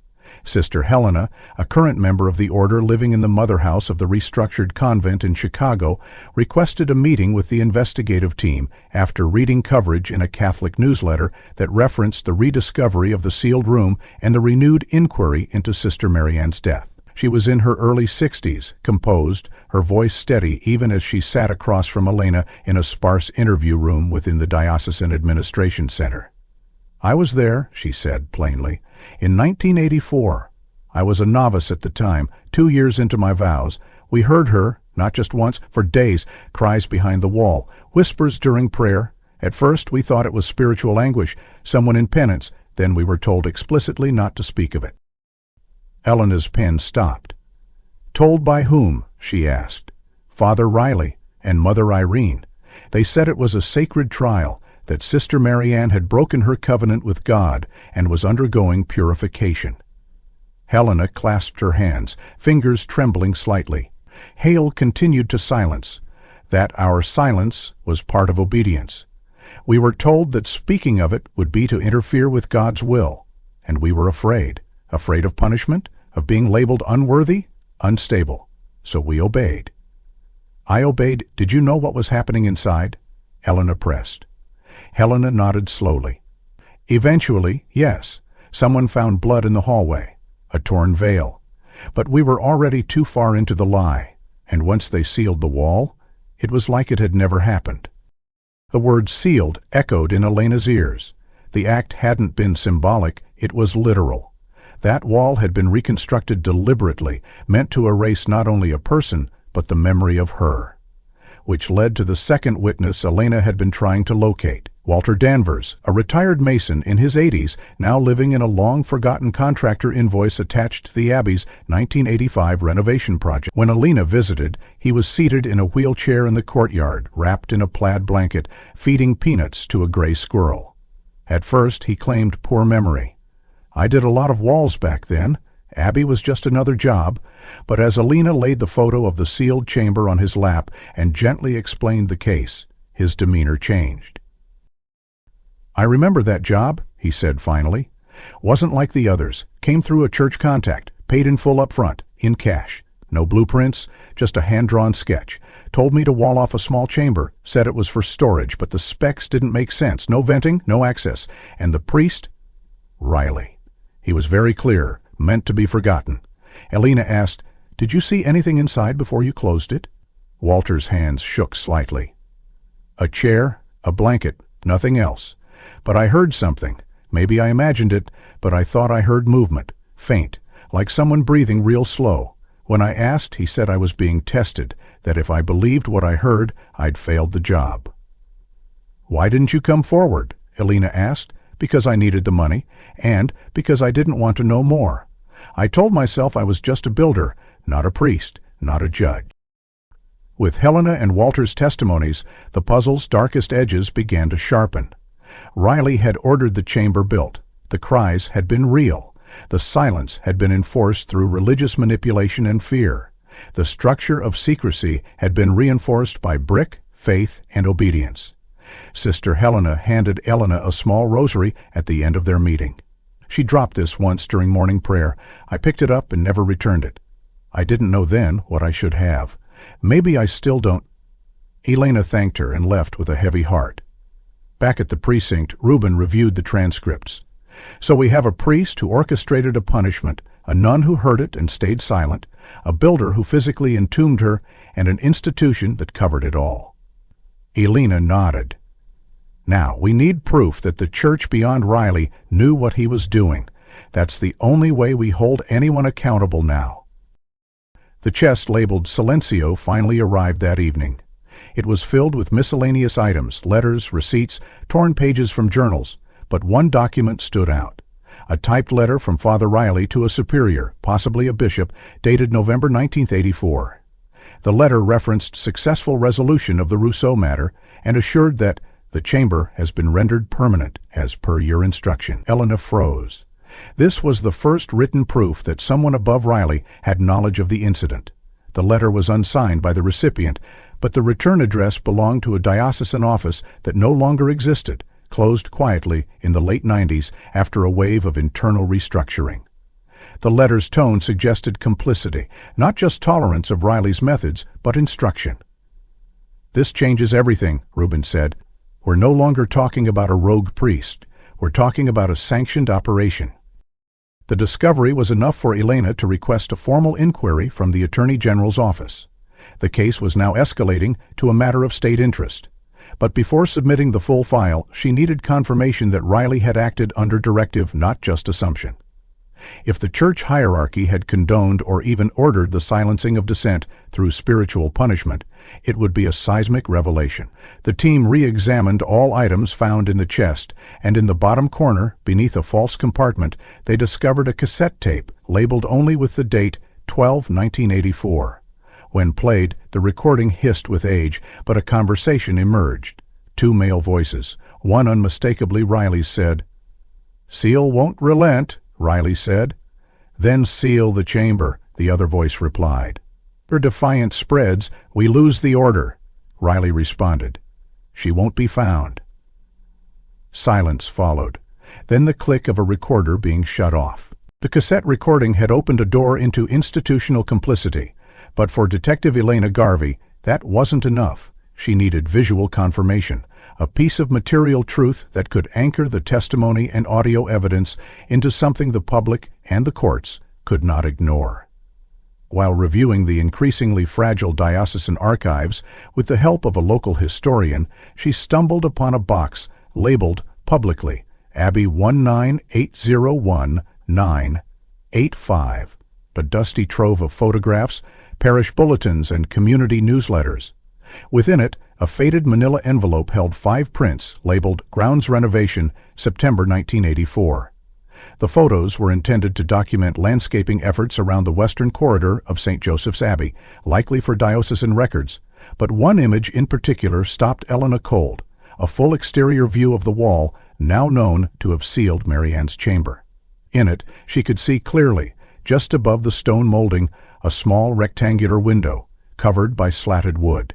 Sister Helena, a current member of the order living in the mother house of the restructured convent in Chicago, requested a meeting with the investigative team after reading coverage in a Catholic newsletter that referenced the rediscovery of the sealed room and the renewed inquiry into Sister Marianne's death. She was in her early 60s, composed, her voice steady even as she sat across from Elena in a sparse interview room within the Diocesan Administration Center. "I was there," she said plainly, "in 1984. I was a novice at the time, 2 years into my vows. We heard her, not just once, for days, cries behind the wall, whispers during prayer. At first we thought it was spiritual anguish, someone in penance, then we were told explicitly not to speak of it." Elena's pen stopped. "Told by whom?" she asked. "Father Riley and Mother Irene. They said it was a sacred trial, that Sister Marianne had broken her covenant with God and was undergoing purification." Helena clasped her hands, fingers trembling slightly. Hale continued to silence. That our silence was part of obedience. We were told that speaking of it would be to interfere with God's will, and we were afraid of punishment, of being labeled unworthy, unstable. So we obeyed. I obeyed. Did you know what was happening inside? Elena pressed. Helena nodded slowly. Eventually, yes. Someone found blood in the hallway, a torn veil. But we were already too far into the lie, and once they sealed the wall, it was like it had never happened. The word sealed echoed in Elena's ears. The act hadn't been symbolic, it was literal. That wall had been reconstructed deliberately, meant to erase not only a person, but the memory of her. Which led to the second witness Elena had been trying to locate, Walter Danvers, a retired mason in his 80s, now living in a long-forgotten contractor invoice attached to the Abbey's 1985 renovation project. When Elena visited, he was seated in a wheelchair in the courtyard, wrapped in a plaid blanket, feeding peanuts to a gray squirrel. At first, he claimed poor memory. "I did a lot of walls back then. Abbey was just another job." But as Elena laid the photo of the sealed chamber on his lap and gently explained the case, his demeanor changed. "I remember that job," he said finally. "Wasn't like the others. Came through a church contact, paid in full up front, in cash. No blueprints, just a hand-drawn sketch. Told me to wall off a small chamber, said it was for storage, but the specs didn't make sense. No venting, no access. And the priest? Riley. He was very clear, meant to be forgotten." Elena asked, "Did you see anything inside before you closed it?" Walter's hands shook slightly. "A chair, a blanket, nothing else. But I heard something. Maybe I imagined it, but I thought I heard movement, faint, like someone breathing real slow. When I asked, he said I was being tested, that if I believed what I heard, I'd failed the job." "Why didn't you come forward?" Elena asked. "Because I needed the money, and because I didn't want to know more. I told myself I was just a builder, not a priest, not a judge." With Helena and Walter's testimonies, the puzzle's darkest edges began to sharpen. Riley had ordered the chamber built. The cries had been real. The silence had been enforced through religious manipulation and fear. The structure of secrecy had been reinforced by brick, faith, and obedience. Sister Helena handed Elena a small rosary at the end of their meeting. She dropped this once during morning prayer. I picked it up and never returned it. I didn't know then what I should have. Maybe I still don't. Elena thanked her and left with a heavy heart. Back at the precinct, Reuben reviewed the transcripts. "So we have a priest who orchestrated a punishment, a nun who heard it and stayed silent, a builder who physically entombed her, and an institution that covered it all." Elena nodded. "Now, we need proof that the church beyond Riley knew what he was doing. That's the only way we hold anyone accountable now." The chest labeled Silencio finally arrived that evening. It was filled with miscellaneous items, letters, receipts, torn pages from journals, but one document stood out. A typed letter from Father Riley to a superior, possibly a bishop, dated November 1984. The letter referenced successful resolution of the Rousseau matter and assured that the chamber has been rendered permanent as per your instruction. Elena froze. This was the first written proof that someone above Riley had knowledge of the incident. The letter was unsigned by the recipient, but the return address belonged to a diocesan office that no longer existed, closed quietly in the late 90s after a wave of internal restructuring. The letter's tone suggested complicity, not just tolerance of Riley's methods, but instruction. "This changes everything," Reuben said. "We're no longer talking about a rogue priest. We're talking about a sanctioned operation." The discovery was enough for Elena to request a formal inquiry from the Attorney General's office. The case was now escalating to a matter of state interest. But before submitting the full file, she needed confirmation that Riley had acted under directive, not just assumption. If the church hierarchy had condoned or even ordered the silencing of dissent through spiritual punishment, it would be a seismic revelation. The team re-examined all items found in the chest, and in the bottom corner, beneath a false compartment, they discovered a cassette tape labeled only with the date 12/1984. When played, the recording hissed with age, but a conversation emerged. Two male voices. One unmistakably Riley's said, "Seal won't relent," Riley said. "Then seal the chamber," the other voice replied. "Her defiance spreads, we lose the order," Riley responded. "She won't be found." Silence followed, then the click of a recorder being shut off. The cassette recording had opened a door into institutional complicity, but for Detective Elena Garvey, that wasn't enough. She needed visual confirmation, a piece of material truth that could anchor the testimony and audio evidence into something the public and the courts could not ignore. While reviewing the increasingly fragile diocesan archives with the help of a local historian, she stumbled upon a box labeled publicly Abbey 19801-985, a dusty trove of photographs, parish bulletins, and community newsletters. Within it, a faded manila envelope held 5 prints labeled Grounds Renovation, September 1984. The photos were intended to document landscaping efforts around the western corridor of St. Joseph's Abbey, likely for diocesan records, but one image in particular stopped Elena cold, a full exterior view of the wall now known to have sealed Marianne's chamber. In it, she could see clearly, just above the stone molding, a small rectangular window, covered by slatted wood.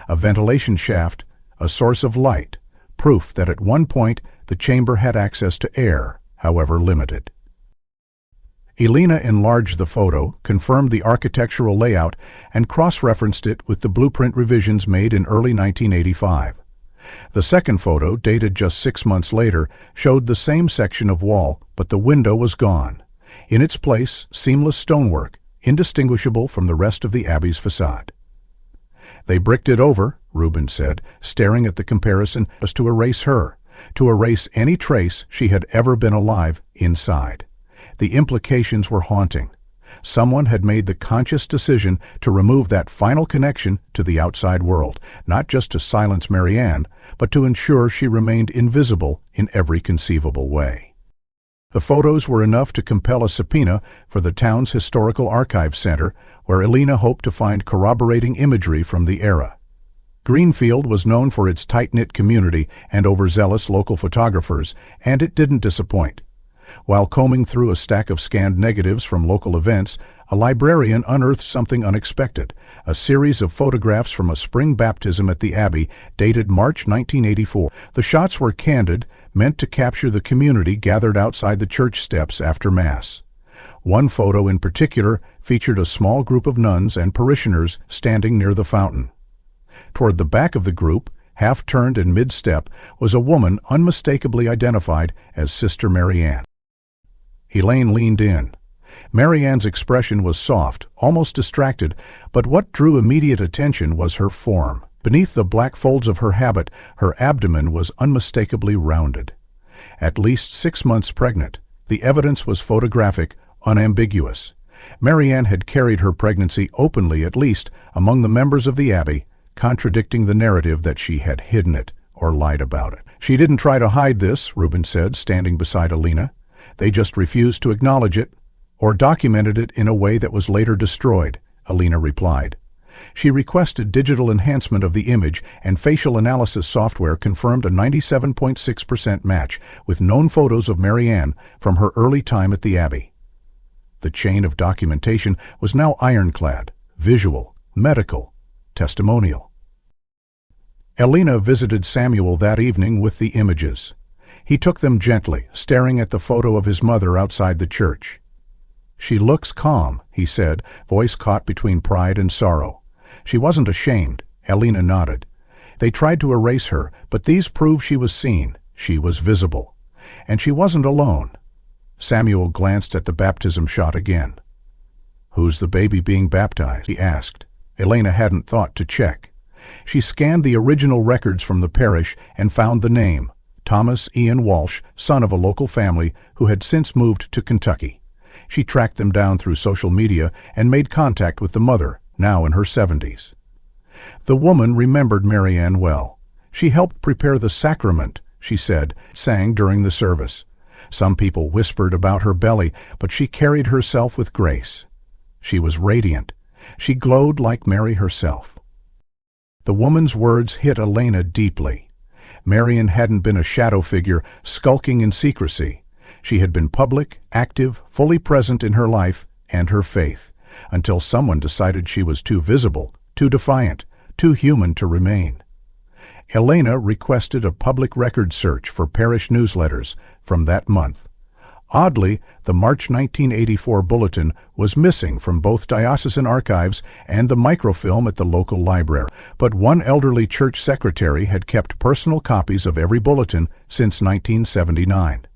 A ventilation shaft, a source of light, proof that at one point the chamber had access to air, however limited. Elena enlarged the photo, confirmed the architectural layout, and cross-referenced it with the blueprint revisions made in early 1985. The second photo, dated just 6 months later, showed the same section of wall, but the window was gone. In its place, seamless stonework, indistinguishable from the rest of the Abbey's facade. "They bricked it over," Rubin said, staring at the comparison, as to erase her, to erase any trace she had ever been alive inside. The implications were haunting. Someone had made the conscious decision to remove that final connection to the outside world, not just to silence Marianne, but to ensure she remained invisible in every conceivable way. The photos were enough to compel a subpoena for the town's Historical Archives Center, where Elena hoped to find corroborating imagery from the era. Greenfield was known for its tight-knit community and overzealous local photographers, and it didn't disappoint. While combing through a stack of scanned negatives from local events, a librarian unearthed something unexpected, a series of photographs from a spring baptism at the Abbey dated March 1984. The shots were candid, meant to capture the community gathered outside the church steps after Mass. One photo in particular featured a small group of nuns and parishioners standing near the fountain. Toward the back of the group, half-turned in mid-step, was a woman unmistakably identified as Sister Marianne. Elaine leaned in. Marianne's expression was soft, almost distracted, but what drew immediate attention was her form. Beneath the black folds of her habit, her abdomen was unmistakably rounded. At least 6 months pregnant, the evidence was photographic, unambiguous. Marianne had carried her pregnancy openly, at least among the members of the Abbey, contradicting the narrative that she had hidden it or lied about it. "She didn't try to hide this," Rubin said, standing beside Elena. "They just refused to acknowledge it, or documented it in a way that was later destroyed," Elena replied. She requested digital enhancement of the image, and facial analysis software confirmed a 97.6% match with known photos of Marianne from her early time at the Abbey. The chain of documentation was now ironclad, visual, medical, testimonial. Elena visited Samuel that evening with the images. He took them gently, staring at the photo of his mother outside the church. "She looks calm," he said, voice caught between pride and sorrow. "She wasn't ashamed," Elena nodded. "They tried to erase her, but these prove she was seen, she was visible. And she wasn't alone." Samuel glanced at the baptism shot again. "Who's the baby being baptized?" he asked. Elena hadn't thought to check. She scanned the original records from the parish and found the name, Thomas Ian Walsh, son of a local family who had since moved to Kentucky. She tracked them down through social media and made contact with the mother, now in her 70s. The woman remembered Marianne well. She helped prepare the sacrament, she said, sang during the service. Some people whispered about her belly, but she carried herself with grace. She was radiant. She glowed like Mary herself. The woman's words hit Elena deeply. Marianne hadn't been a shadow figure skulking in secrecy. She had been public, active, fully present in her life and her faith, until someone decided she was too visible, too defiant, too human to remain. Elena requested a public record search for parish newsletters from that month. Oddly, the March 1984 bulletin was missing from both diocesan archives and the microfilm at the local library. But one elderly church secretary had kept personal copies of every bulletin since 1979.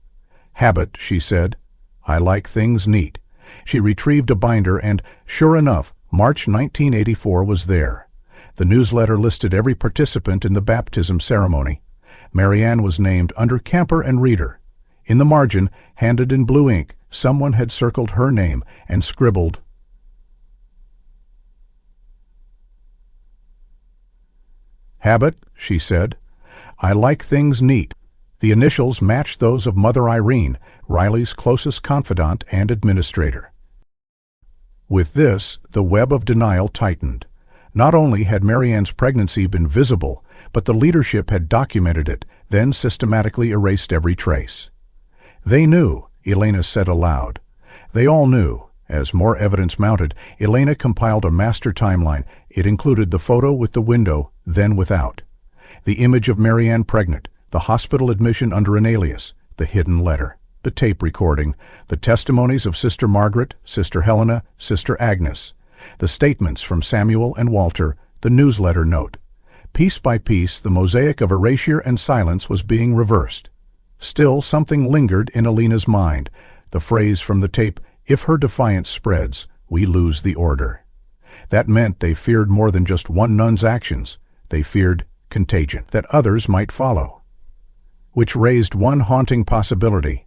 "Habit," she said. "I like things neat." She retrieved a binder and, sure enough, March 1984 was there. The newsletter listed every participant in the baptism ceremony. Marianne was named under camper and reader. In the margin, handed in blue ink, someone had circled her name and scribbled, "Habit," she said. "I like things neat." The initials matched those of Mother Irene, Riley's closest confidant and administrator. With this, the web of denial tightened. Not only had Marianne's pregnancy been visible, but the leadership had documented it, then systematically erased every trace. "They knew," Elena said aloud. They all knew. As more evidence mounted, Elena compiled a master timeline. It included the photo with the window, then without. The image of Marianne pregnant, the hospital admission under an alias, the hidden letter, the tape recording, the testimonies of Sister Margaret, Sister Helena, Sister Agnes, the statements from Samuel and Walter, the newsletter note. Piece by piece, the mosaic of erasure and silence was being reversed. Still, something lingered in Elena's mind, the phrase from the tape, "If her defiance spreads, we lose the order." That meant they feared more than just one nun's actions. They feared contagion, that others might follow. Which raised one haunting possibility.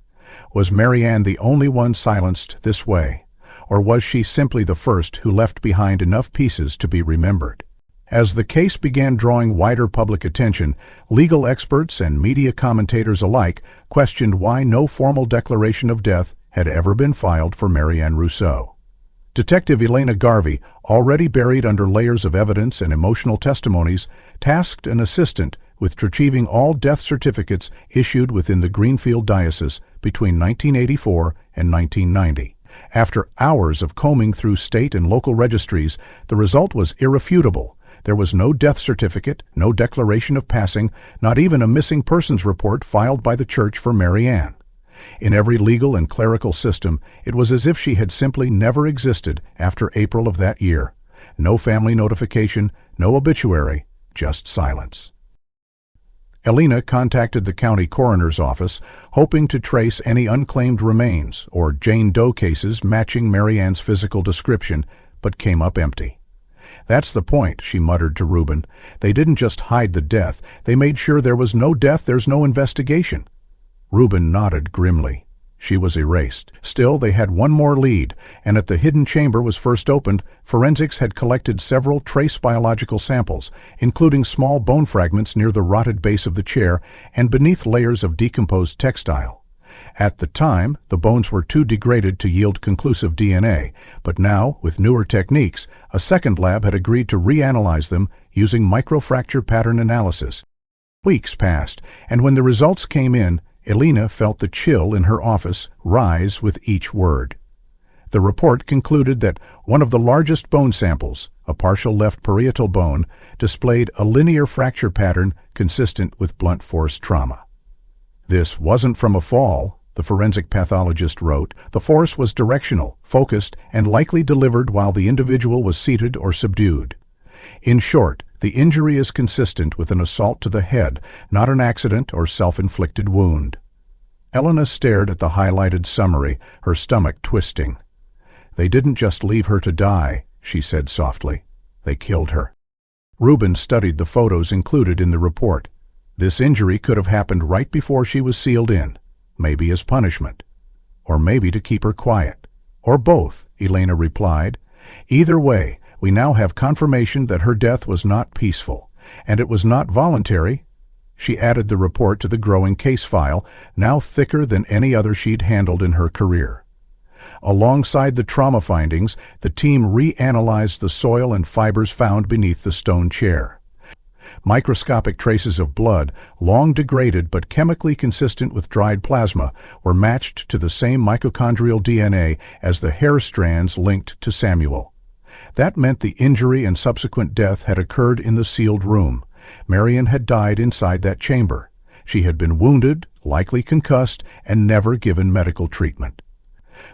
Was Marianne the only one silenced this way? Or was she simply the first who left behind enough pieces to be remembered? As the case began drawing wider public attention, legal experts and media commentators alike questioned why no formal declaration of death had ever been filed for Marianne Rousseau. Detective Elena Garvey, already buried under layers of evidence and emotional testimonies, tasked an assistant with retrieving all death certificates issued within the Greenfield Diocese between 1984 and 1990. After hours of combing through state and local registries, the result was irrefutable. There was no death certificate, no declaration of passing, not even a missing persons report filed by the church for Marianne. In every legal and clerical system, it was as if she had simply never existed after April of that year. No family notification, no obituary, just silence. Elena contacted the county coroner's office, hoping to trace any unclaimed remains or Jane Doe cases matching Marianne's physical description, but came up empty. "That's the point," she muttered to Reuben. "They didn't just hide the death, they made sure there was no death, there's no investigation." Reuben nodded grimly. She was erased. Still, they had one more lead, and at the hidden chamber was first opened, forensics had collected several trace biological samples, including small bone fragments near the rotted base of the chair and beneath layers of decomposed textile. At the time, the bones were too degraded to yield conclusive DNA, but now, with newer techniques, a second lab had agreed to reanalyze them using microfracture pattern analysis. Weeks passed, and when the results came in, Elena felt the chill in her office rise with each word. The report concluded that one of the largest bone samples, a partial left parietal bone, displayed a linear fracture pattern consistent with blunt force trauma. "This wasn't from a fall," the forensic pathologist wrote. "The force was directional, focused, and likely delivered while the individual was seated or subdued. In short, the injury is consistent with an assault to the head, not an accident or self-inflicted wound." Elena stared at the highlighted summary, her stomach twisting. "They didn't just leave her to die," she said softly. "They killed her." Reuben studied the photos included in the report. This injury could have happened right before she was sealed in, maybe as punishment, or maybe to keep her quiet. Or both, Elena replied. Either way, we now have confirmation that her death was not peaceful, and it was not voluntary. She added the report to the growing case file, now thicker than any other she'd handled in her career. Alongside the trauma findings, the team reanalyzed the soil and fibers found beneath the stone chair. Microscopic traces of blood, long degraded but chemically consistent with dried plasma, were matched to the same mitochondrial DNA as the hair strands linked to Samuel. That meant the injury and subsequent death had occurred in the sealed room. Marianne had died inside that chamber. She had been wounded, likely concussed, and never given medical treatment.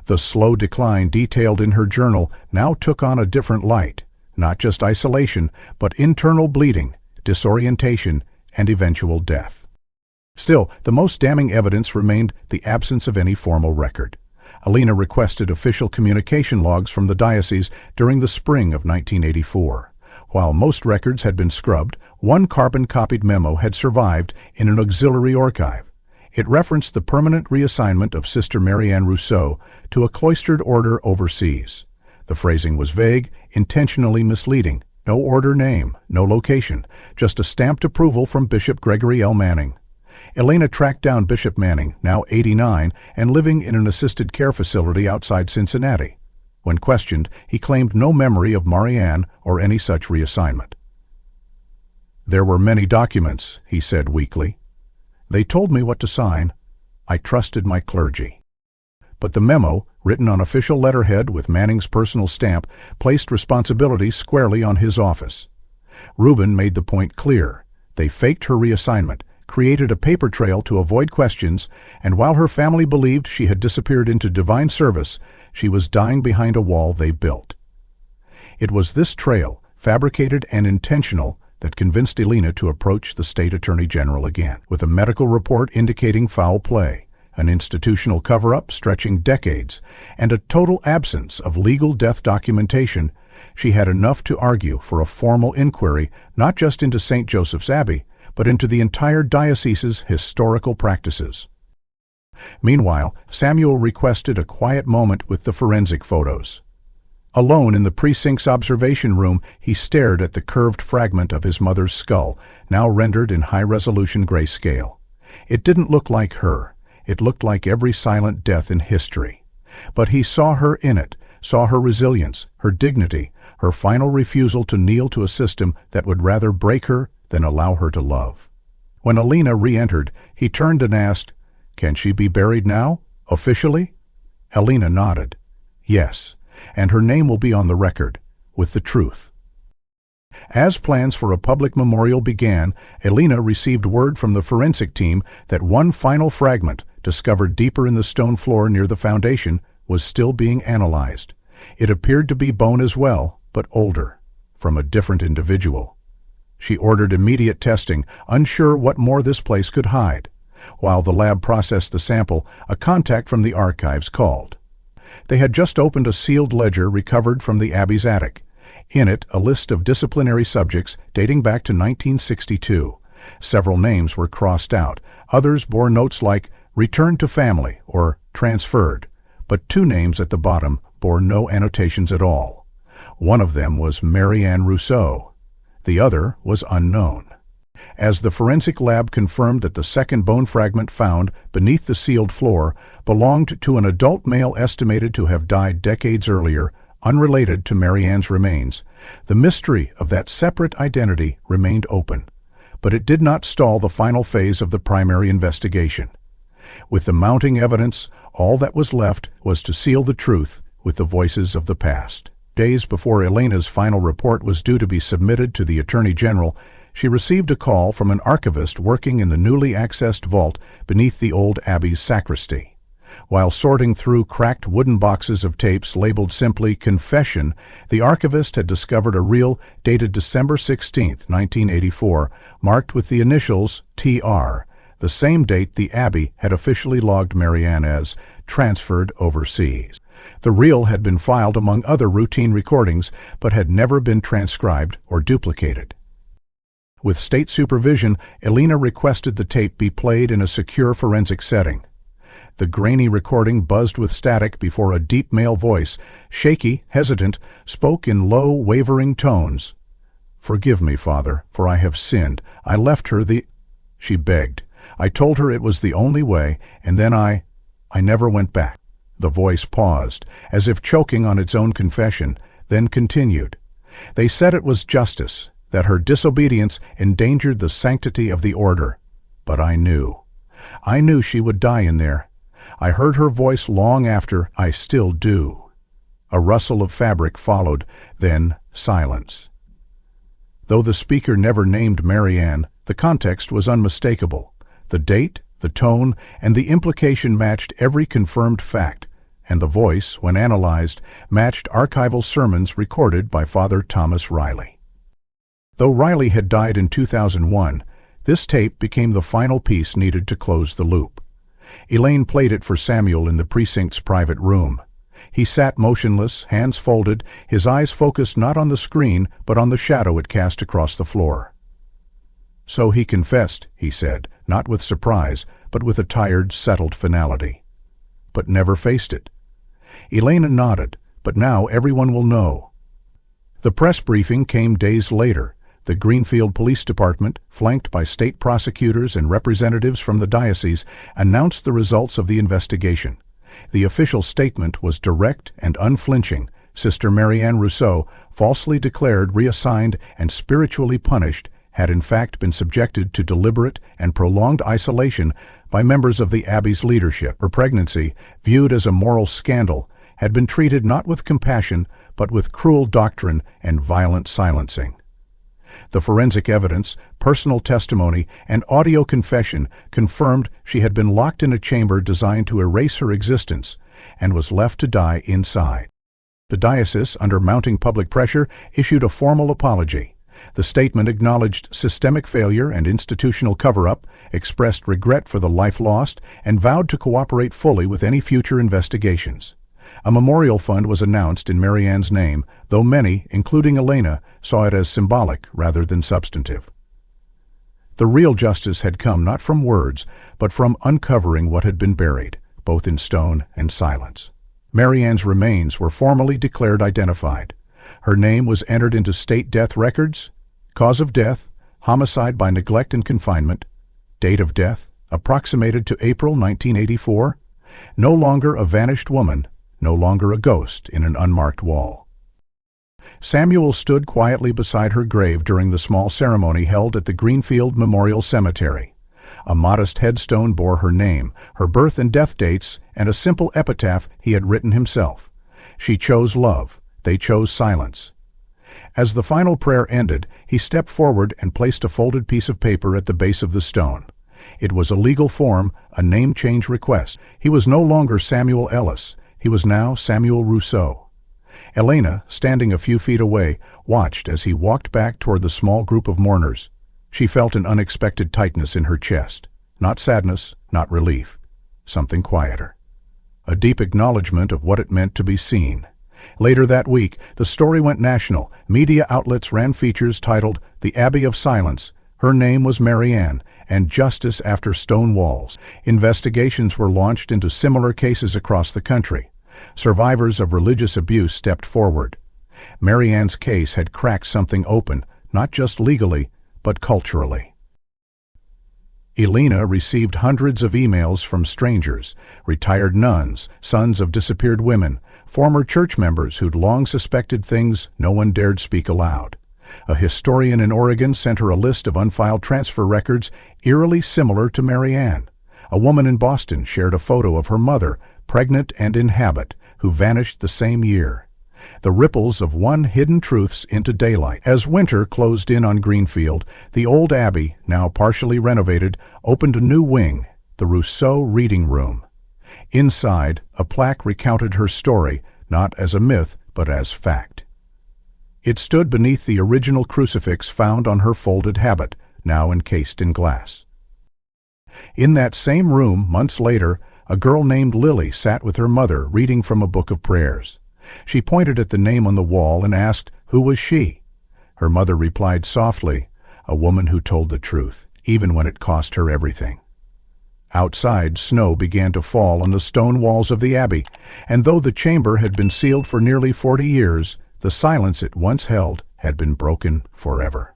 The slow decline detailed in her journal now took on a different light, not just isolation, but internal bleeding, disorientation, and eventual death. Still, the most damning evidence remained the absence of any formal record. Elena requested official communication logs from the diocese during the spring of 1984. While most records had been scrubbed, one carbon-copied memo had survived in an auxiliary archive. It referenced the permanent reassignment of Sister Marianne Rousseau to a cloistered order overseas. The phrasing was vague, intentionally misleading. No order name, no location, just a stamped approval from Bishop Gregory L. Manning. Elena tracked down Bishop Manning, now 89, and living in an assisted care facility outside Cincinnati. When questioned, he claimed no memory of Marianne or any such reassignment. "There were many documents," he said weakly. "They told me what to sign. I trusted my clergy." But the memo, written on official letterhead with Manning's personal stamp, placed responsibility squarely on his office. Reuben made the point clear. They faked her reassignment, created a paper trail to avoid questions, and while her family believed she had disappeared into divine service, she was dying behind a wall they built. It was this trail, fabricated and intentional, that convinced Elena to approach the state attorney general again, with a medical report indicating foul play, an institutional cover-up stretching decades, and a total absence of legal death documentation. She had enough to argue for a formal inquiry not just into St. Joseph's Abbey, but into the entire diocese's historical practices. Meanwhile, Samuel requested a quiet moment with the forensic photos. Alone in the precinct's observation room, he stared at the curved fragment of his mother's skull, now rendered in high-resolution grayscale. It didn't look like her. It looked like every silent death in history. But he saw her in it, saw her resilience, her dignity, her final refusal to kneel to a system that would rather break her than allow her to love. When Elena re-entered, he turned and asked, "Can she be buried now, officially?" Elena nodded. "Yes, and her name will be on the record, with the truth." As plans for a public memorial began, Elena received word from the forensic team that one final fragment, discovered deeper in the stone floor near the foundation, was still being analyzed. It appeared to be bone as well, but older, from a different individual. She ordered immediate testing, unsure what more this place could hide. While the lab processed the sample, a contact from the archives called. They had just opened a sealed ledger recovered from the Abbey's attic. In it, a list of disciplinary subjects dating back to 1962. Several names were crossed out. Others bore notes like "returned to family" or "transferred." But two names at the bottom bore no annotations at all. One of them was Marianne Rousseau. The other was unknown. As the forensic lab confirmed that the second bone fragment found beneath the sealed floor belonged to an adult male estimated to have died decades earlier, unrelated to Marianne's remains, the mystery of that separate identity remained open. But it did not stall the final phase of the primary investigation. With the mounting evidence, all that was left was to seal the truth with the voices of the past. Days before Elena's final report was due to be submitted to the Attorney General, she received a call from an archivist working in the newly accessed vault beneath the old Abbey's sacristy. While sorting through cracked wooden boxes of tapes labeled simply "Confession," the archivist had discovered a reel dated December 16, 1984, marked with the initials TR, the same date the Abbey had officially logged Marianne as transferred overseas. The reel had been filed among other routine recordings, but had never been transcribed or duplicated. With state supervision, Elena requested the tape be played in a secure forensic setting. The grainy recording buzzed with static before a deep male voice, shaky, hesitant, spoke in low, wavering tones. "Forgive me, Father, for I have sinned. I left her She begged. "I told her it was the only way, and then I never went back." The voice paused, as if choking on its own confession, then continued. "They said it was justice, that her disobedience endangered the sanctity of the order. But I knew. I knew she would die in there. I heard her voice long after. I still do." A rustle of fabric followed, then silence. Though the speaker never named Marianne, the context was unmistakable. The date, the tone, and the implication matched every confirmed fact, and the voice, when analyzed, matched archival sermons recorded by Father Thomas Riley. Though Riley had died in 2001, this tape became the final piece needed to close the loop. Elaine played it for Samuel in the precinct's private room. He sat motionless, hands folded, his eyes focused not on the screen, but on the shadow it cast across the floor. "So he confessed," he said, not with surprise, but with a tired, settled finality. "But never faced it." Elena nodded, "But now everyone will know." The press briefing came days later. The Greenfield Police Department, flanked by state prosecutors and representatives from the diocese, announced the results of the investigation. The official statement was direct and unflinching. Sister Marianne Rousseau, falsely declared reassigned and spiritually punished, had in fact been subjected to deliberate and prolonged isolation by members of the abbey's leadership. Her pregnancy, viewed as a moral scandal, had been treated not with compassion, but with cruel doctrine and violent silencing. The forensic evidence, personal testimony, and audio confession confirmed she had been locked in a chamber designed to erase her existence and was left to die inside. The diocese, under mounting public pressure, issued a formal apology. The statement acknowledged systemic failure and institutional cover-up, expressed regret for the life lost, and vowed to cooperate fully with any future investigations. A memorial fund was announced in Marianne's name, though many, including Elena, saw it as symbolic rather than substantive. The real justice had come not from words, but from uncovering what had been buried, both in stone and silence. Marianne's remains were formally declared identified. Her name was entered into state death records. Cause of death, homicide by neglect and confinement. Date of death, approximated to April 1984. No longer a vanished woman, no longer a ghost in an unmarked wall. Samuel stood quietly beside her grave during the small ceremony held at the Greenfield Memorial Cemetery. A modest headstone bore her name, her birth and death dates, and a simple epitaph he had written himself. She chose love. They chose silence. As the final prayer ended, he stepped forward and placed a folded piece of paper at the base of the stone. It was a legal form, a name change request. He was no longer Samuel Ellis. He was now Samuel Rousseau. Elena, standing a few feet away, watched as he walked back toward the small group of mourners. She felt an unexpected tightness in her chest. Not sadness, not relief. Something quieter. A deep acknowledgement of what it meant to be seen. Later that week, the story went national. Media outlets ran features titled "The Abbey of Silence." Her name was Marianne, and justice after stone walls. Investigations were launched into similar cases across the country. Survivors of religious abuse stepped forward. Marianne's case had cracked something open, not just legally, but culturally. Elena received hundreds of emails from strangers, retired nuns, sons of disappeared women, former church members who'd long suspected things no one dared speak aloud. A historian in Oregon sent her a list of unfiled transfer records eerily similar to Marianne. A woman in Boston shared a photo of her mother, pregnant and in habit, who vanished the same year. The ripples of one hidden truths into daylight. As winter closed in on Greenfield, the old abbey, now partially renovated, opened a new wing, the Rousseau Reading Room. Inside, a plaque recounted her story, not as a myth, but as fact. It stood beneath the original crucifix found on her folded habit, now encased in glass. In that same room, months later, a girl named Lily sat with her mother reading from a book of prayers. She pointed at the name on the wall and asked, who was she? Her mother replied softly, a woman who told the truth, even when it cost her everything. Outside, snow began to fall on the stone walls of the abbey, and though the chamber had been sealed for nearly 40 years, the silence it once held had been broken forever.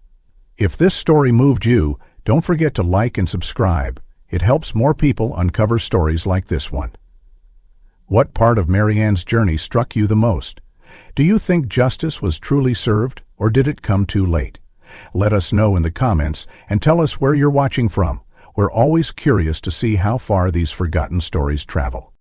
If this story moved you, don't forget to like and subscribe. It helps more people uncover stories like this one. What part of Marianne's journey struck you the most? Do you think justice was truly served, or did it come too late? Let us know in the comments and tell us where you're watching from. We're always curious to see how far these forgotten stories travel.